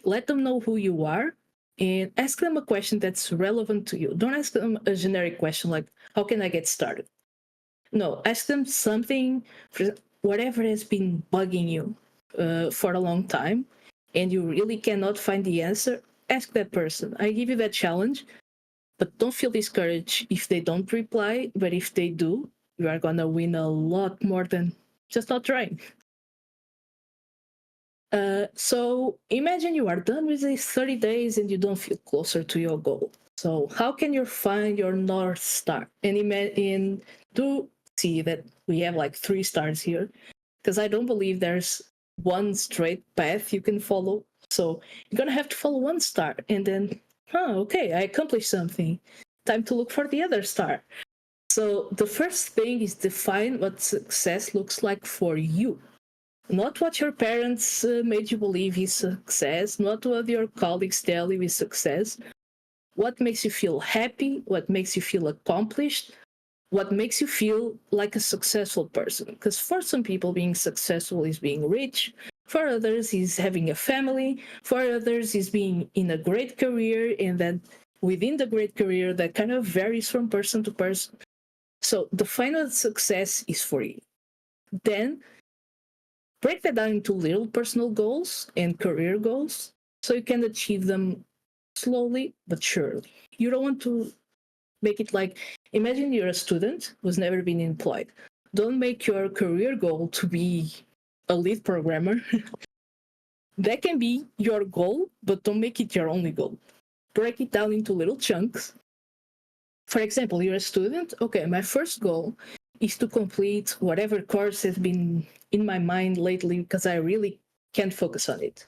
Let them know who you are and ask them a question that's relevant to you. Don't ask them a generic question like, how can I get started? No, ask them something. whatever has been bugging you for a long time and you really cannot find the answer, ask that person. I give you that challenge, but don't feel discouraged if they don't reply. But if they do, you are going to win a lot more than just not trying. So imagine you are done with these 30 days and you don't feel closer to your goal. So how can you find your North Star? And do see that we have like 3 stars here, because I don't believe there's one straight path you can follow. So you're going to have to follow 1 star and then, okay, I accomplished something. Time to look for the other star. So the first thing is define what success looks like for you. Not what your parents made you believe is success, not what your colleagues tell you is success. What makes you feel happy, what makes you feel accomplished, what makes you feel like a successful person. Because for some people, being successful is being rich, for others is having a family, for others is being in a great career, and then within the great career, that kind of varies from person to person. So define what success is for you. Then break that down into little personal goals and career goals so you can achieve them slowly but surely. You don't want to make it like, imagine you're a student who's never been employed. Don't make your career goal to be a lead programmer. That can be your goal, but don't make it your only goal. Break it down into little chunks. For example, you're a student. Okay, my first goal is to complete whatever course has been in my mind lately because I really can't focus on it.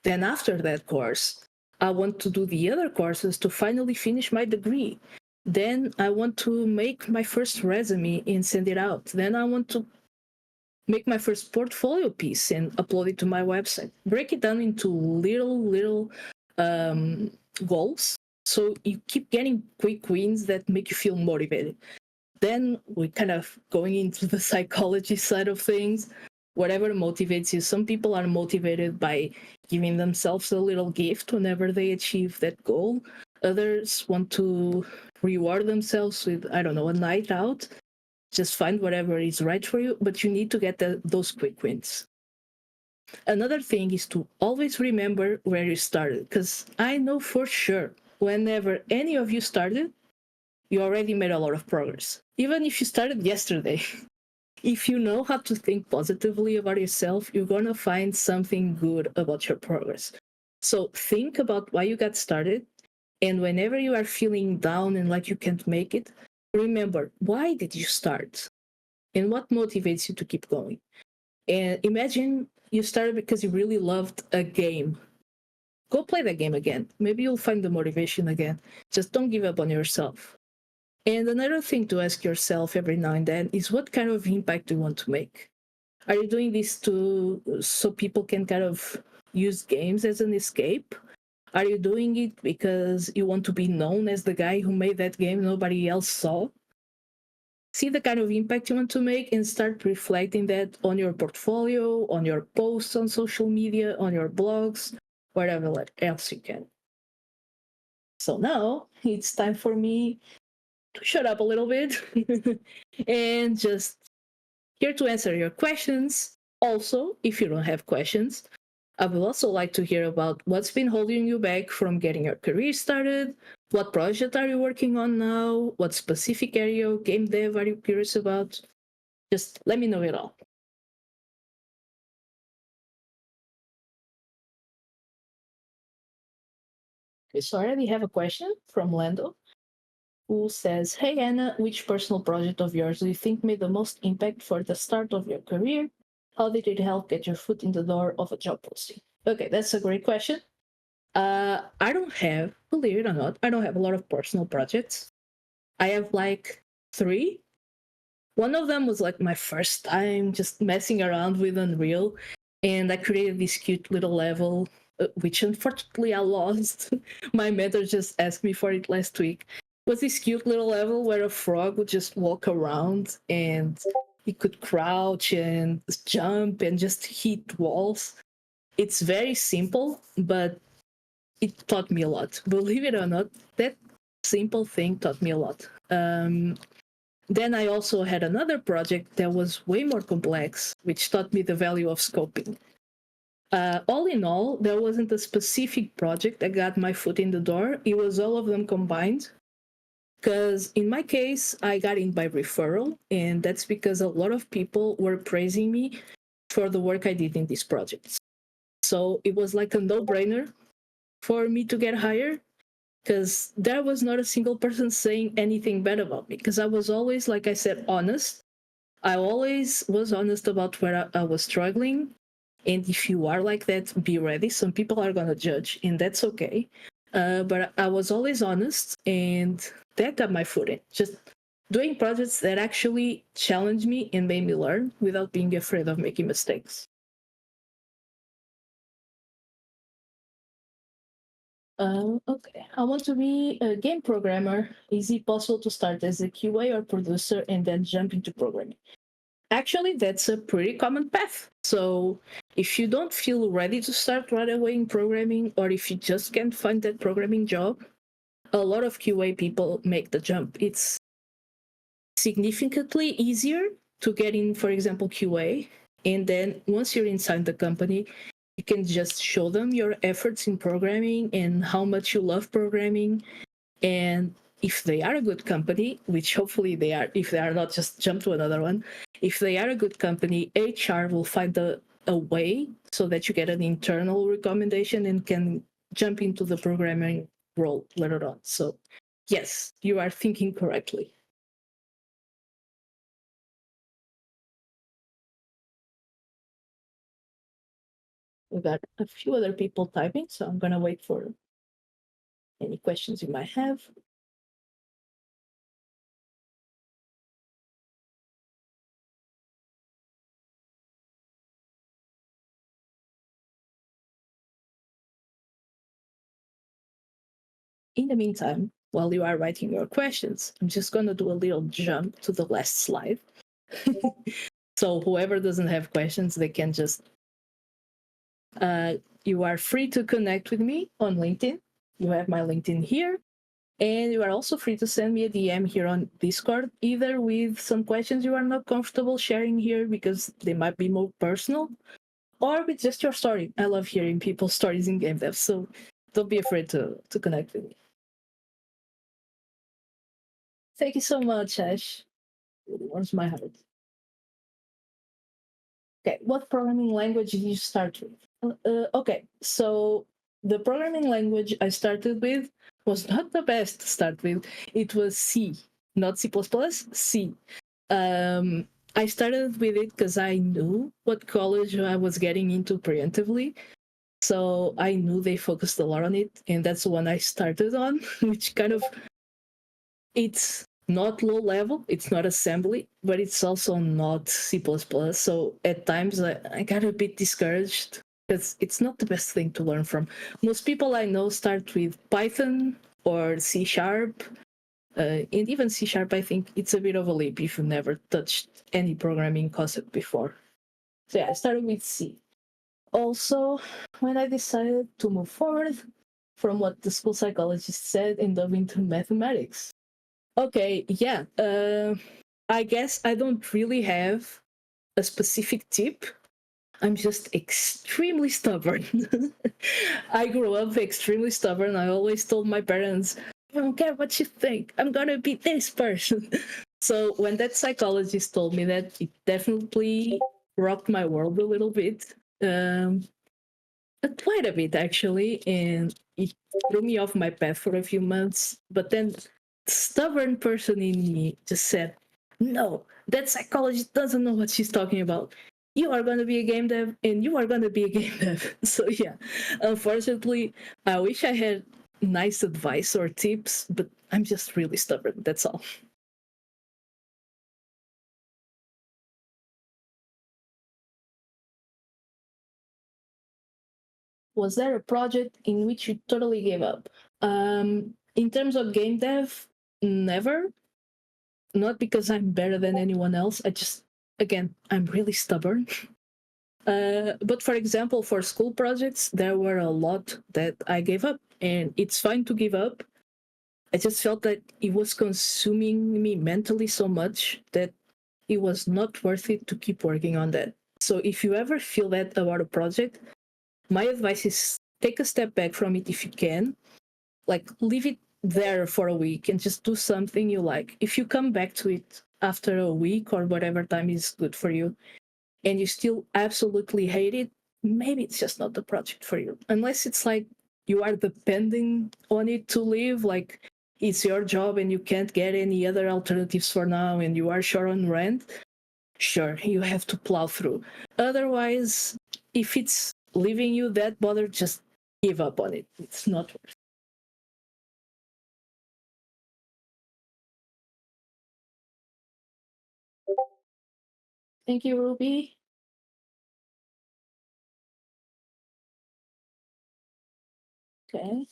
Then after that course, I want to do the other courses to finally finish my degree. Then I want to make my first resume and send it out. Then I want to make my first portfolio piece and upload it to my website. Break it down into little goals so you keep getting quick wins that make you feel motivated. Then we kind of going into the psychology side of things. Whatever motivates you. Some people are motivated by giving themselves a little gift whenever they achieve that goal. Others want to reward themselves with, I don't know, a night out. Just find whatever is right for you, but you need to get those quick wins. Another thing is to always remember where you started, because I know for sure whenever any of you started, you already made a lot of progress. Even if you started yesterday, if you know how to think positively about yourself, you're going to find something good about your progress. So think about why you got started. And whenever you are feeling down and like you can't make it, remember, why did you start? And what motivates you to keep going? And imagine you started because you really loved a game. Go play that game again. Maybe you'll find the motivation again. Just don't give up on yourself. And another thing to ask yourself every now and then is, what kind of impact do you want to make? Are you doing this so people can kind of use games as an escape? Are you doing it because you want to be known as the guy who made that game nobody else saw? See the kind of impact you want to make and start reflecting that on your portfolio, on your posts on social media, on your blogs, wherever else you can. So now it's time for me to shut up a little bit and just here to answer your questions. Also, if you don't have questions, I would also like to hear about what's been holding you back from getting your career started. What project are you working on now? What specific area of game dev are you curious about? Just let me know it all. Okay, so I already have a question from Lando, who says, "Hey Anna, which personal project of yours do you think made the most impact for the start of your career? How did it help get your foot in the door of a job posting?" Okay, that's a great question. I don't have, believe it or not, I don't have a lot of personal projects. I have like 3. One of them was like my first time just messing around with Unreal, and I created this cute little level, which unfortunately I lost. My mentor just asked me for it last week. It was this cute little level where a frog would just walk around and he could crouch and jump and just hit walls. It's very simple, but it taught me a lot. Believe it or not, that simple thing taught me a lot. Then I also had another project that was way more complex, which taught me the value of scoping. All in all, there wasn't a specific project that got my foot in the door. It was all of them combined. Because in my case, I got in by referral, and that's because a lot of people were praising me for the work I did in these projects. So it was like a no-brainer for me to get hired, because there was not a single person saying anything bad about me, because I was always, like I said, honest. I always was honest about where I was struggling. And if you are like that, be ready. Some people are going to judge, and that's okay. But I was always honest, and that got my foot in. Just doing projects that actually challenged me and made me learn without being afraid of making mistakes. Okay, I want to be a game programmer. Is it possible to start as a QA or producer and then jump into programming? Actually, that's a pretty common path. So if you don't feel ready to start right away in programming, or if you just can't find that programming job, a lot of QA people make the jump. It's significantly easier to get in, for example, QA. And then once you're inside the company, you can just show them your efforts in programming and how much you love programming. And if they are a good company, which hopefully they are, if they are not, just jump to another one. If they are a good company, HR will find a way so that you get an internal recommendation and can jump into the programming role later on. So yes, you are thinking correctly. We got a few other people typing, so I'm gonna wait for any questions you might have. In the meantime, while you are writing your questions, I'm just going to do a little jump to the last slide. So whoever doesn't have questions, they can just, you are free to connect with me on LinkedIn. You have my LinkedIn here. And you are also free to send me a DM here on Discord, either with some questions you are not comfortable sharing here because they might be more personal, or with just your story. I love hearing people's stories in game dev, so don't be afraid to connect with me. Thank you so much, Ash. It warms my heart. Okay, what programming language did you start with? Okay, so the programming language I started with was not the best to start with. It was C, not C++, C. I started with it because I knew what college I was getting into preemptively. So I knew they focused a lot on it, and that's the one I started on, which kind of, it's not low level, it's not assembly, but it's also not C++. So at times I got a bit discouraged because it's not the best thing to learn from. Most people I know start with Python or C Sharp. And even C Sharp, I think it's a bit of a leap if you've never touched any programming concept before. So yeah, I started with C. Also, when I decided to move forward from what the school psychologist said and dove into mathematics. Okay, yeah. I guess I don't really have a specific tip. I'm just extremely stubborn. I grew up extremely stubborn. I always told my parents, I don't care what you think, I'm gonna be this person. So when that psychologist told me that, it definitely rocked my world a little bit. Quite a bit actually, and it threw me off my path for a few months. But then the stubborn person in me just said, no, that psychologist doesn't know what she's talking about. You are going to be a game dev and you are going to be a game dev. So yeah, unfortunately, I wish I had nice advice or tips, but I'm just really stubborn, that's all. Was there a project in which you totally gave up? In terms of game dev, never. Not because I'm better than anyone else. I just, again, I'm really stubborn. But for example, for school projects, there were a lot that I gave up, and it's fine to give up. I just felt that it was consuming me mentally so much that it was not worth it to keep working on that. So if you ever feel that about a project, my advice is take a step back from it if you can. Like, leave it there for a week and just do something you like. If you come back to it after a week or whatever time is good for you, and you still absolutely hate it, maybe it's just not the project for you. Unless it's like you are depending on it to live, like it's your job and you can't get any other alternatives for now and you are short on rent, sure, you have to plow through. Otherwise, if it's leaving you that bothered, just give up on it. It's not worth it. Thank you, Ruby. Okay.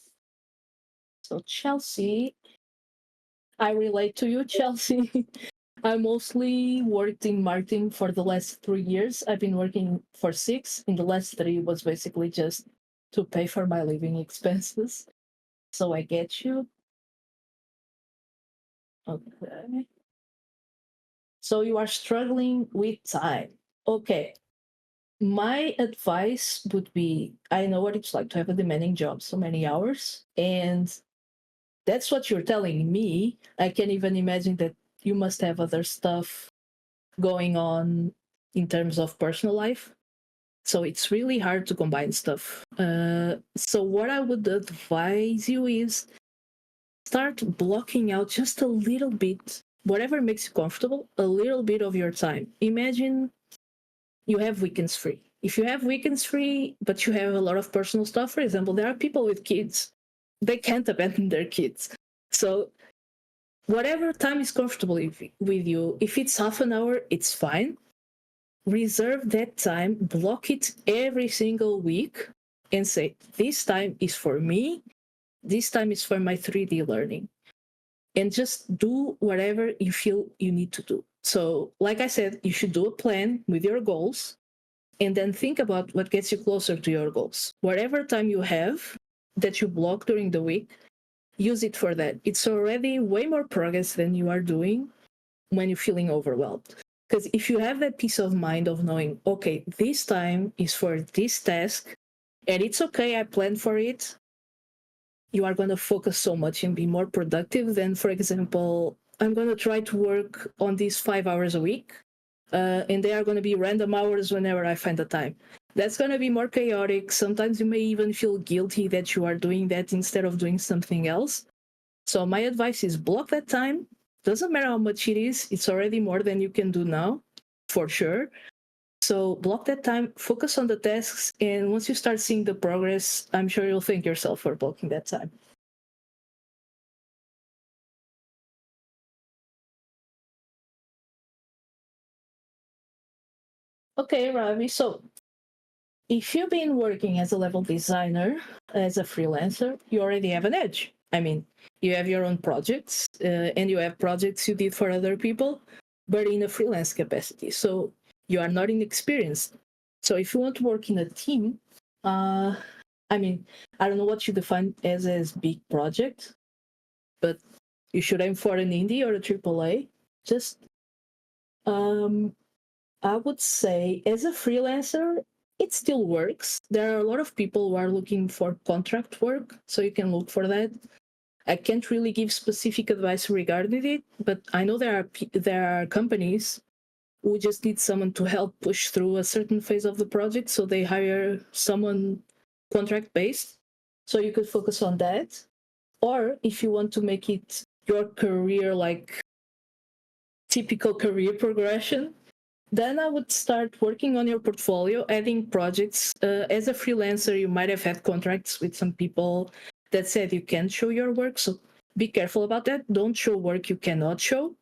So Chelsea, I relate to you, Chelsea. I mostly worked in marketing for the last 3 years. I've been working for 6. In the last 3 was basically just to pay for my living expenses. So I get you. Okay. So you are struggling with time. Okay. My advice would be, I know what it's like to have a demanding job, so many hours, and that's what you're telling me. I can even imagine that you must have other stuff going on in terms of personal life. So it's really hard to combine stuff. So what I would advise you is start blocking out just a little bit, whatever makes you comfortable, a little bit of your time. Imagine you have weekends free. If you have weekends free, but you have a lot of personal stuff, for example, there are people with kids. They can't abandon their kids. So whatever time is comfortable with you, if it's half an hour, it's fine. Reserve that time, block it every single week, and say, this time is for me, this time is for my 3D learning. And just do whatever you feel you need to do. So, like I said, you should do a plan with your goals and then think about what gets you closer to your goals. Whatever time you have that you block during the week, use it for that. It's already way more progress than you are doing when you're feeling overwhelmed. Because if you have that peace of mind of knowing, okay, this time is for this task, and it's okay, I planned for it, you are going to focus so much and be more productive than, for example, I'm going to try to work on these 5 hours a week, and they are going to be random hours whenever I find the time. That's going to be more chaotic. Sometimes you may even feel guilty that you are doing that instead of doing something else. So my advice is block that time. Doesn't matter how much it is, it's already more than you can do now, for sure. So block that time, focus on the tasks, and once you start seeing the progress, I'm sure you'll thank yourself for blocking that time. Okay, Ravi. So if you've been working as a level designer, as a freelancer, you already have an edge. I mean, you have your own projects, and you have projects you did for other people, but in a freelance capacity. So you are not inexperienced. So if you want to work in a team, uh, I mean, I don't know what you define as big project, but you should aim for an indie or a AAA. Just um, I would say as a freelancer, it still works. There are a lot of people who are looking for contract work, so you can look for that. I can't really give specific advice regarding it, but I know there are companies who just need someone to help push through a certain phase of the project, so they hire someone contract based. So you could focus on that. Or if you want to make it your career, like typical career progression, then I would start working on your portfolio, adding projects. As a freelancer, you might have had contracts with some people that said you can't show your work. So be careful about that. Don't show work you cannot show.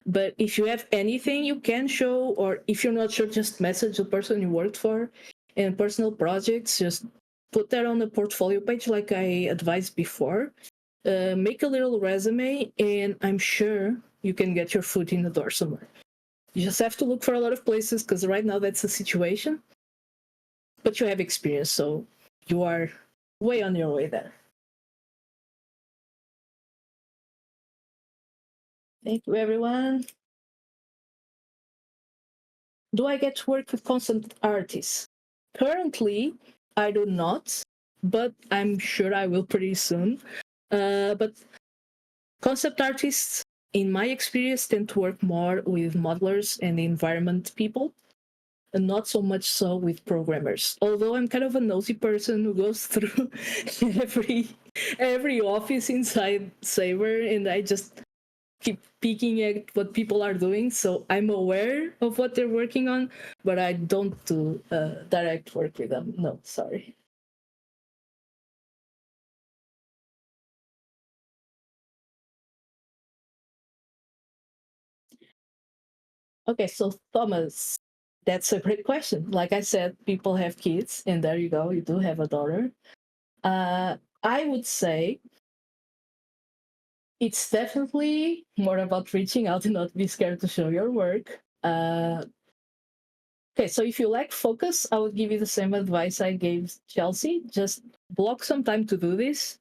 But if you have anything you can show, or if you're not sure, just message the person you worked for. And personal projects, just put that on the portfolio page, like I advised before. Make a little resume, and I'm sure you can get your foot in the door somewhere. You just have to look for a lot of places because right now that's the situation. But you have experience, so you are way on your way there. Thank you, everyone. Do I get to work with concept artists? Currently, I do not, but I'm sure I will pretty soon. But concept artists, in my experience, tend to work more with modelers and environment people, and not so much so with programmers. Although I'm kind of a nosy person who goes through every office inside Saber, and I just keep peeking at what people are doing. So I'm aware of what they're working on, but I don't do direct work with them. No, sorry. Okay, so Thomas, that's a great question. Like I said, people have kids, and there you go, you do have a daughter. I would say it's definitely more about reaching out and not be scared to show your work. Okay, so if you lack focus, I would give you the same advice I gave Chelsea. Just block some time to do this,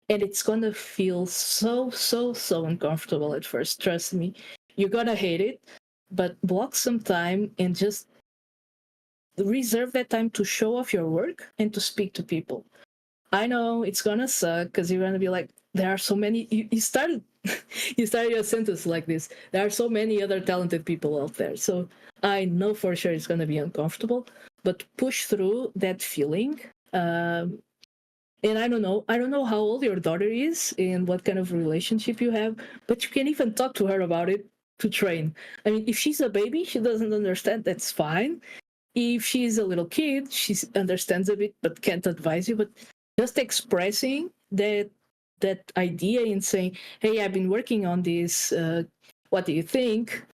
and it's gonna feel so uncomfortable at first. Trust me, you're gonna hate it, but block some time and just reserve that time to show off your work and to speak to people. I know it's gonna suck because you're gonna be like, there are so many. You started, you started your sentence like this. There are so many other talented people out there. So I know for sure it's gonna be uncomfortable, but push through that feeling. And I don't know how old your daughter is and what kind of relationship you have, but you can even talk to her about it to train. I mean, if she's a baby, she doesn't understand. That's fine. If she's a little kid, she understands a bit but can't advise you. But just expressing that idea and saying, "Hey, I've been working on this. What do you think?"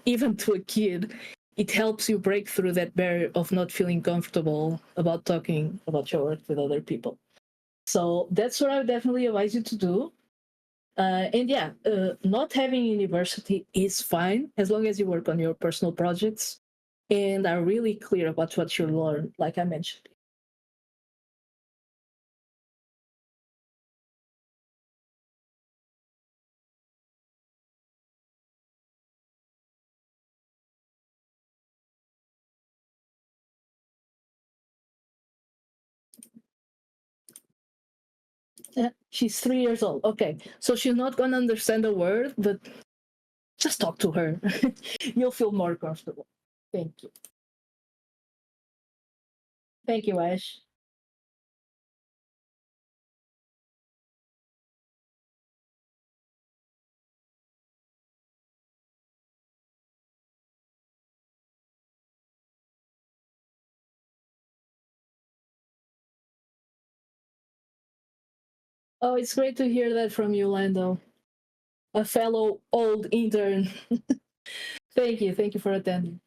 Even to a kid, it helps you break through that barrier of not feeling comfortable about talking about your work with other people. So that's what I would definitely advise you to do. And yeah, not having university is fine as long as you work on your personal projects and are really clear about what you learn, like I mentioned. She's 3 years old. Okay, so she's not gonna understand a word, but just talk to her. You'll feel more comfortable. Thank you. Thank you, Ash. Oh, it's great to hear that from you, Lando, a fellow old intern. Thank you. Thank you for attending.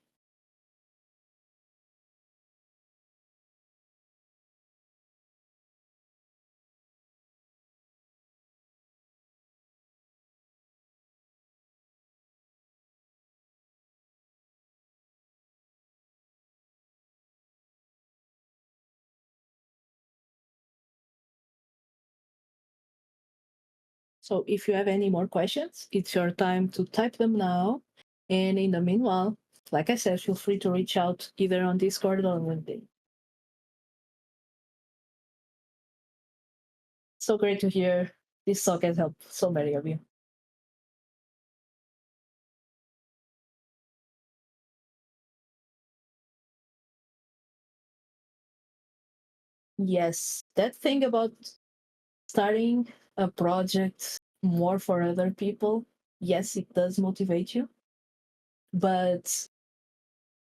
So if you have any more questions, it's your time to type them now. And in the meanwhile, like I said, feel free to reach out either on Discord or LinkedIn. So great to hear this talk has helped so many of you. Yes, that thing about starting a project more for other people, yes, it does motivate you, but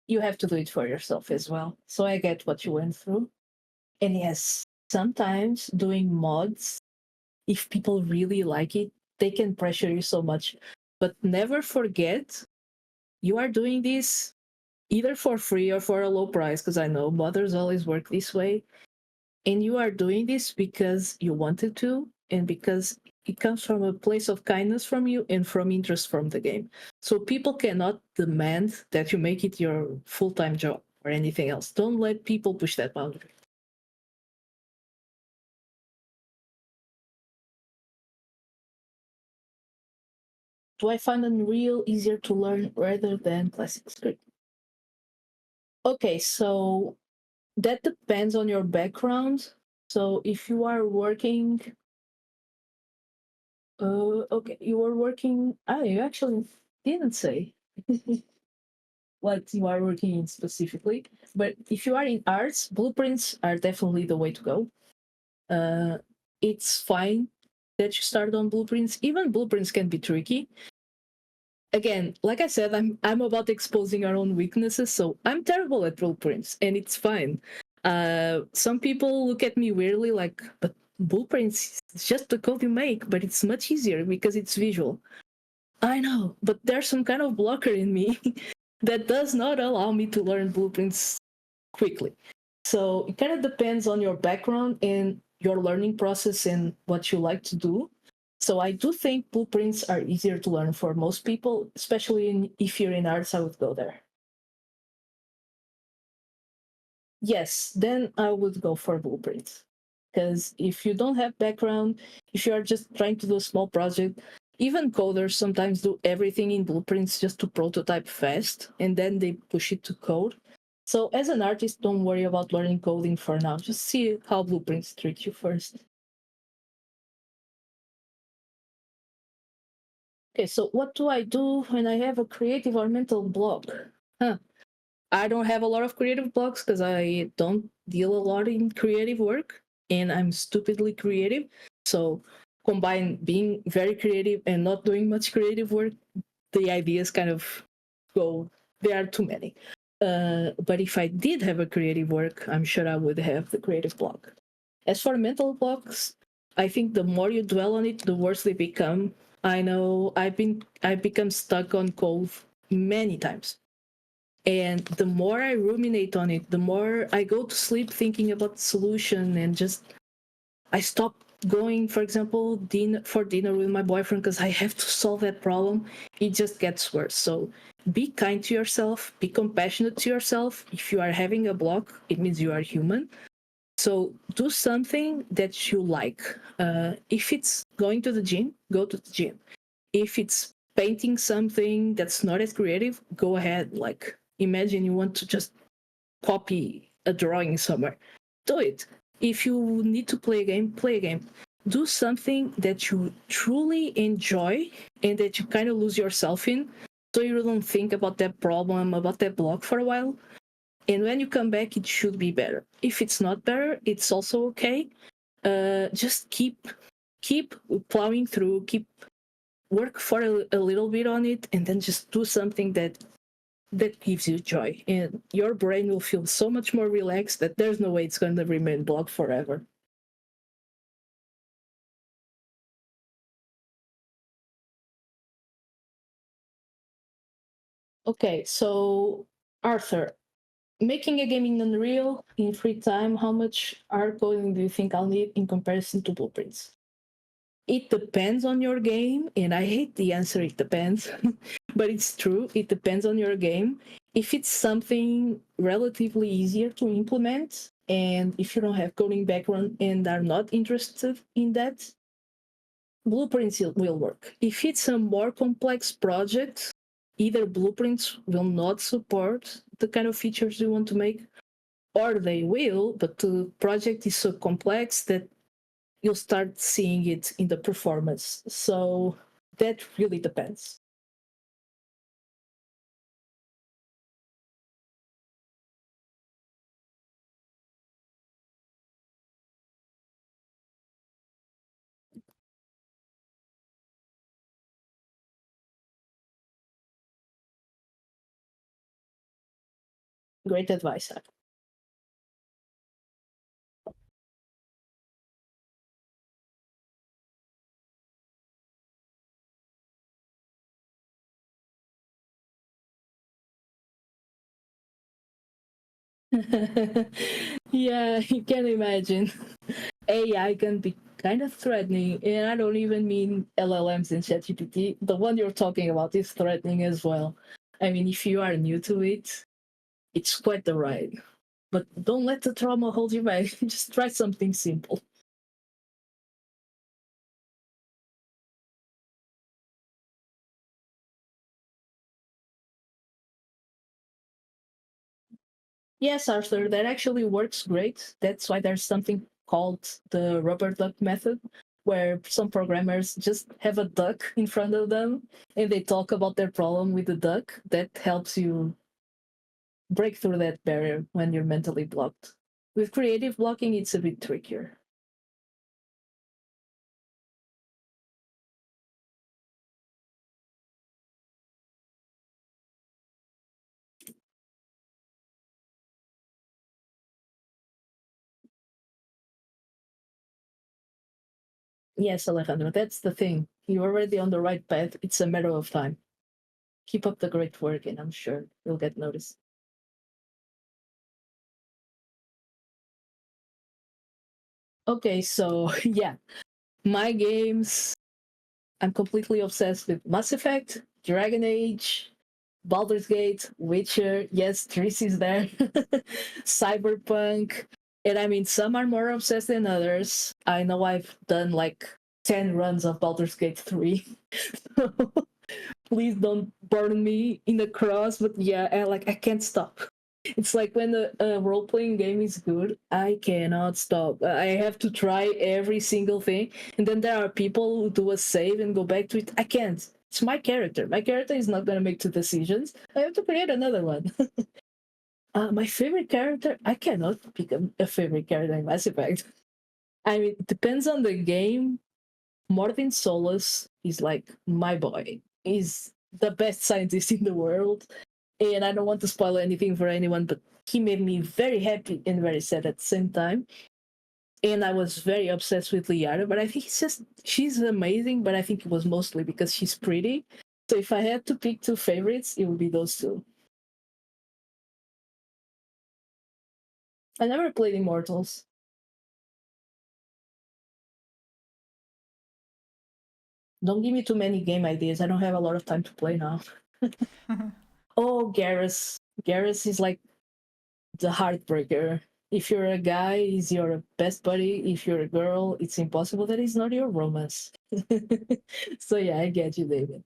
you have to do it for yourself as well. So I get what you went through. And yes, sometimes doing mods, if people really like it, they can pressure you so much. But never forget, you are doing this either for free or for a low price, because I know mothers always work this way. And you are doing this because you wanted to, and because it comes from a place of kindness from you and from interest from the game. So people cannot demand that you make it your full-time job or anything else. Don't let people push that boundary. do I find Unreal easier to learn rather than classic script? Okay, so that depends on your background. So if you are working, okay, you are working. You actually didn't say what you are working in specifically. But if you are in arts, blueprints are definitely the way to go. It's fine that you start on blueprints. Even blueprints can be tricky. Again, like I said, I'm about exposing our own weaknesses, so I'm terrible at blueprints, and it's fine. Some people look at me weirdly, like, but blueprints is just the code you make, but it's much easier because it's visual. I know, but there's some kind of blocker in me that does not allow me to learn blueprints quickly. So it kind of depends on your background and your learning process and what you like to do. So I do think blueprints are easier to learn for most people, especially if you're in arts, I would go there. Yes, then I would go for blueprints. Because if you don't have background, if you are just trying to do a small project, even coders sometimes do everything in blueprints just to prototype fast, and then they push it to code. So as an artist, don't worry about learning coding for now. Just see how blueprints treat you first. Okay, so what do I do when I have a creative or mental block? Huh. I don't have a lot of creative blocks because I don't deal a lot in creative work and I'm stupidly creative. So combine being very creative and not doing much creative work, the ideas kind of go, there are too many. But if I did have a creative work, I'm sure I would have the creative block. As for mental blocks, I think the more you dwell on it, the worse they become. I know I've become stuck on code many times. And the more I ruminate on it, the more I go to sleep thinking about the solution and just I stop going, for example, for dinner with my boyfriend because I have to solve that problem. It just gets worse. So be kind to yourself, be compassionate to yourself. If you are having a block, it means you are human. So do something that you like. If it's going to the gym, go to the gym. If it's painting something that's not as creative, go ahead. Like imagine you want to just copy a drawing somewhere. Do it. If you need to play a game, play a game. Do something that you truly enjoy and that you kind of lose yourself in so you don't think about that problem, about that block for a while. And when you come back, it should be better. If it's not better, it's also okay. Just keep plowing through, keep work for a little bit on it, and then just do something that gives you joy, and your brain will feel so much more relaxed that there's no way it's going to remain blocked forever. Okay, so Arthur, making a game in Unreal in free time, how much art coding do you think I'll need in comparison to blueprints? It depends on your game, and I hate the answer, it depends, but it's true, it depends on your game. If it's something relatively easier to implement, and if you don't have coding background and are not interested in that, blueprints will work. If it's a more complex project, either blueprints will not support the kind of features you want to make, or they will, but the project is so complex that you'll start seeing it in the performance. So that really depends. Great advice. Yeah, you can imagine. AI can be kind of threatening, and I don't even mean LLMs and ChatGPT. The one you're talking about is threatening as well. I mean, if you are new to it, it's quite the ride. But don't let the trauma hold you back. Just try something simple. Yes, Arthur, that actually works great. That's why there's something called the rubber duck method, where some programmers just have a duck in front of them and they talk about their problem with the duck. That helps you break through that barrier when you're mentally blocked. With creative blocking, it's a bit trickier. Yes, Alejandro, that's the thing. You're already on the right path. It's a matter of time. Keep up the great work, and I'm sure you'll get noticed. Okay, so yeah, my games, I'm completely obsessed with Mass Effect, Dragon Age, Baldur's Gate, Witcher. Yes, Triss is there. Cyberpunk. And I mean, some are more obsessed than others. I know I've done like 10 runs of Baldur's Gate 3. Please don't burn me in the cross, but yeah, I can't stop. It's like when a role playing game is good, I cannot stop. I have to try every single thing, and then there are people who do a save and go back to it. I can't. It's my character. My character is not gonna make two decisions. I have to create another one. My favorite character, I cannot pick a favorite character in Mass Effect. I mean, it depends on the game. Martin Solus is like my boy. He's the best scientist in the world. And I don't want to spoil anything for anyone, but he made me very happy and very sad at the same time. And I was very obsessed with Liara, but I think she's amazing, but I think it was mostly because she's pretty. So if I had to pick two favorites, it would be those two. I never played Immortals. Don't give me too many game ideas. I don't have a lot of time to play now. Oh, Garrus. Garrus is like the heartbreaker. If you're a guy, he's your best buddy. If you're a girl, it's impossible that he's not your romance. So yeah, I get you, David.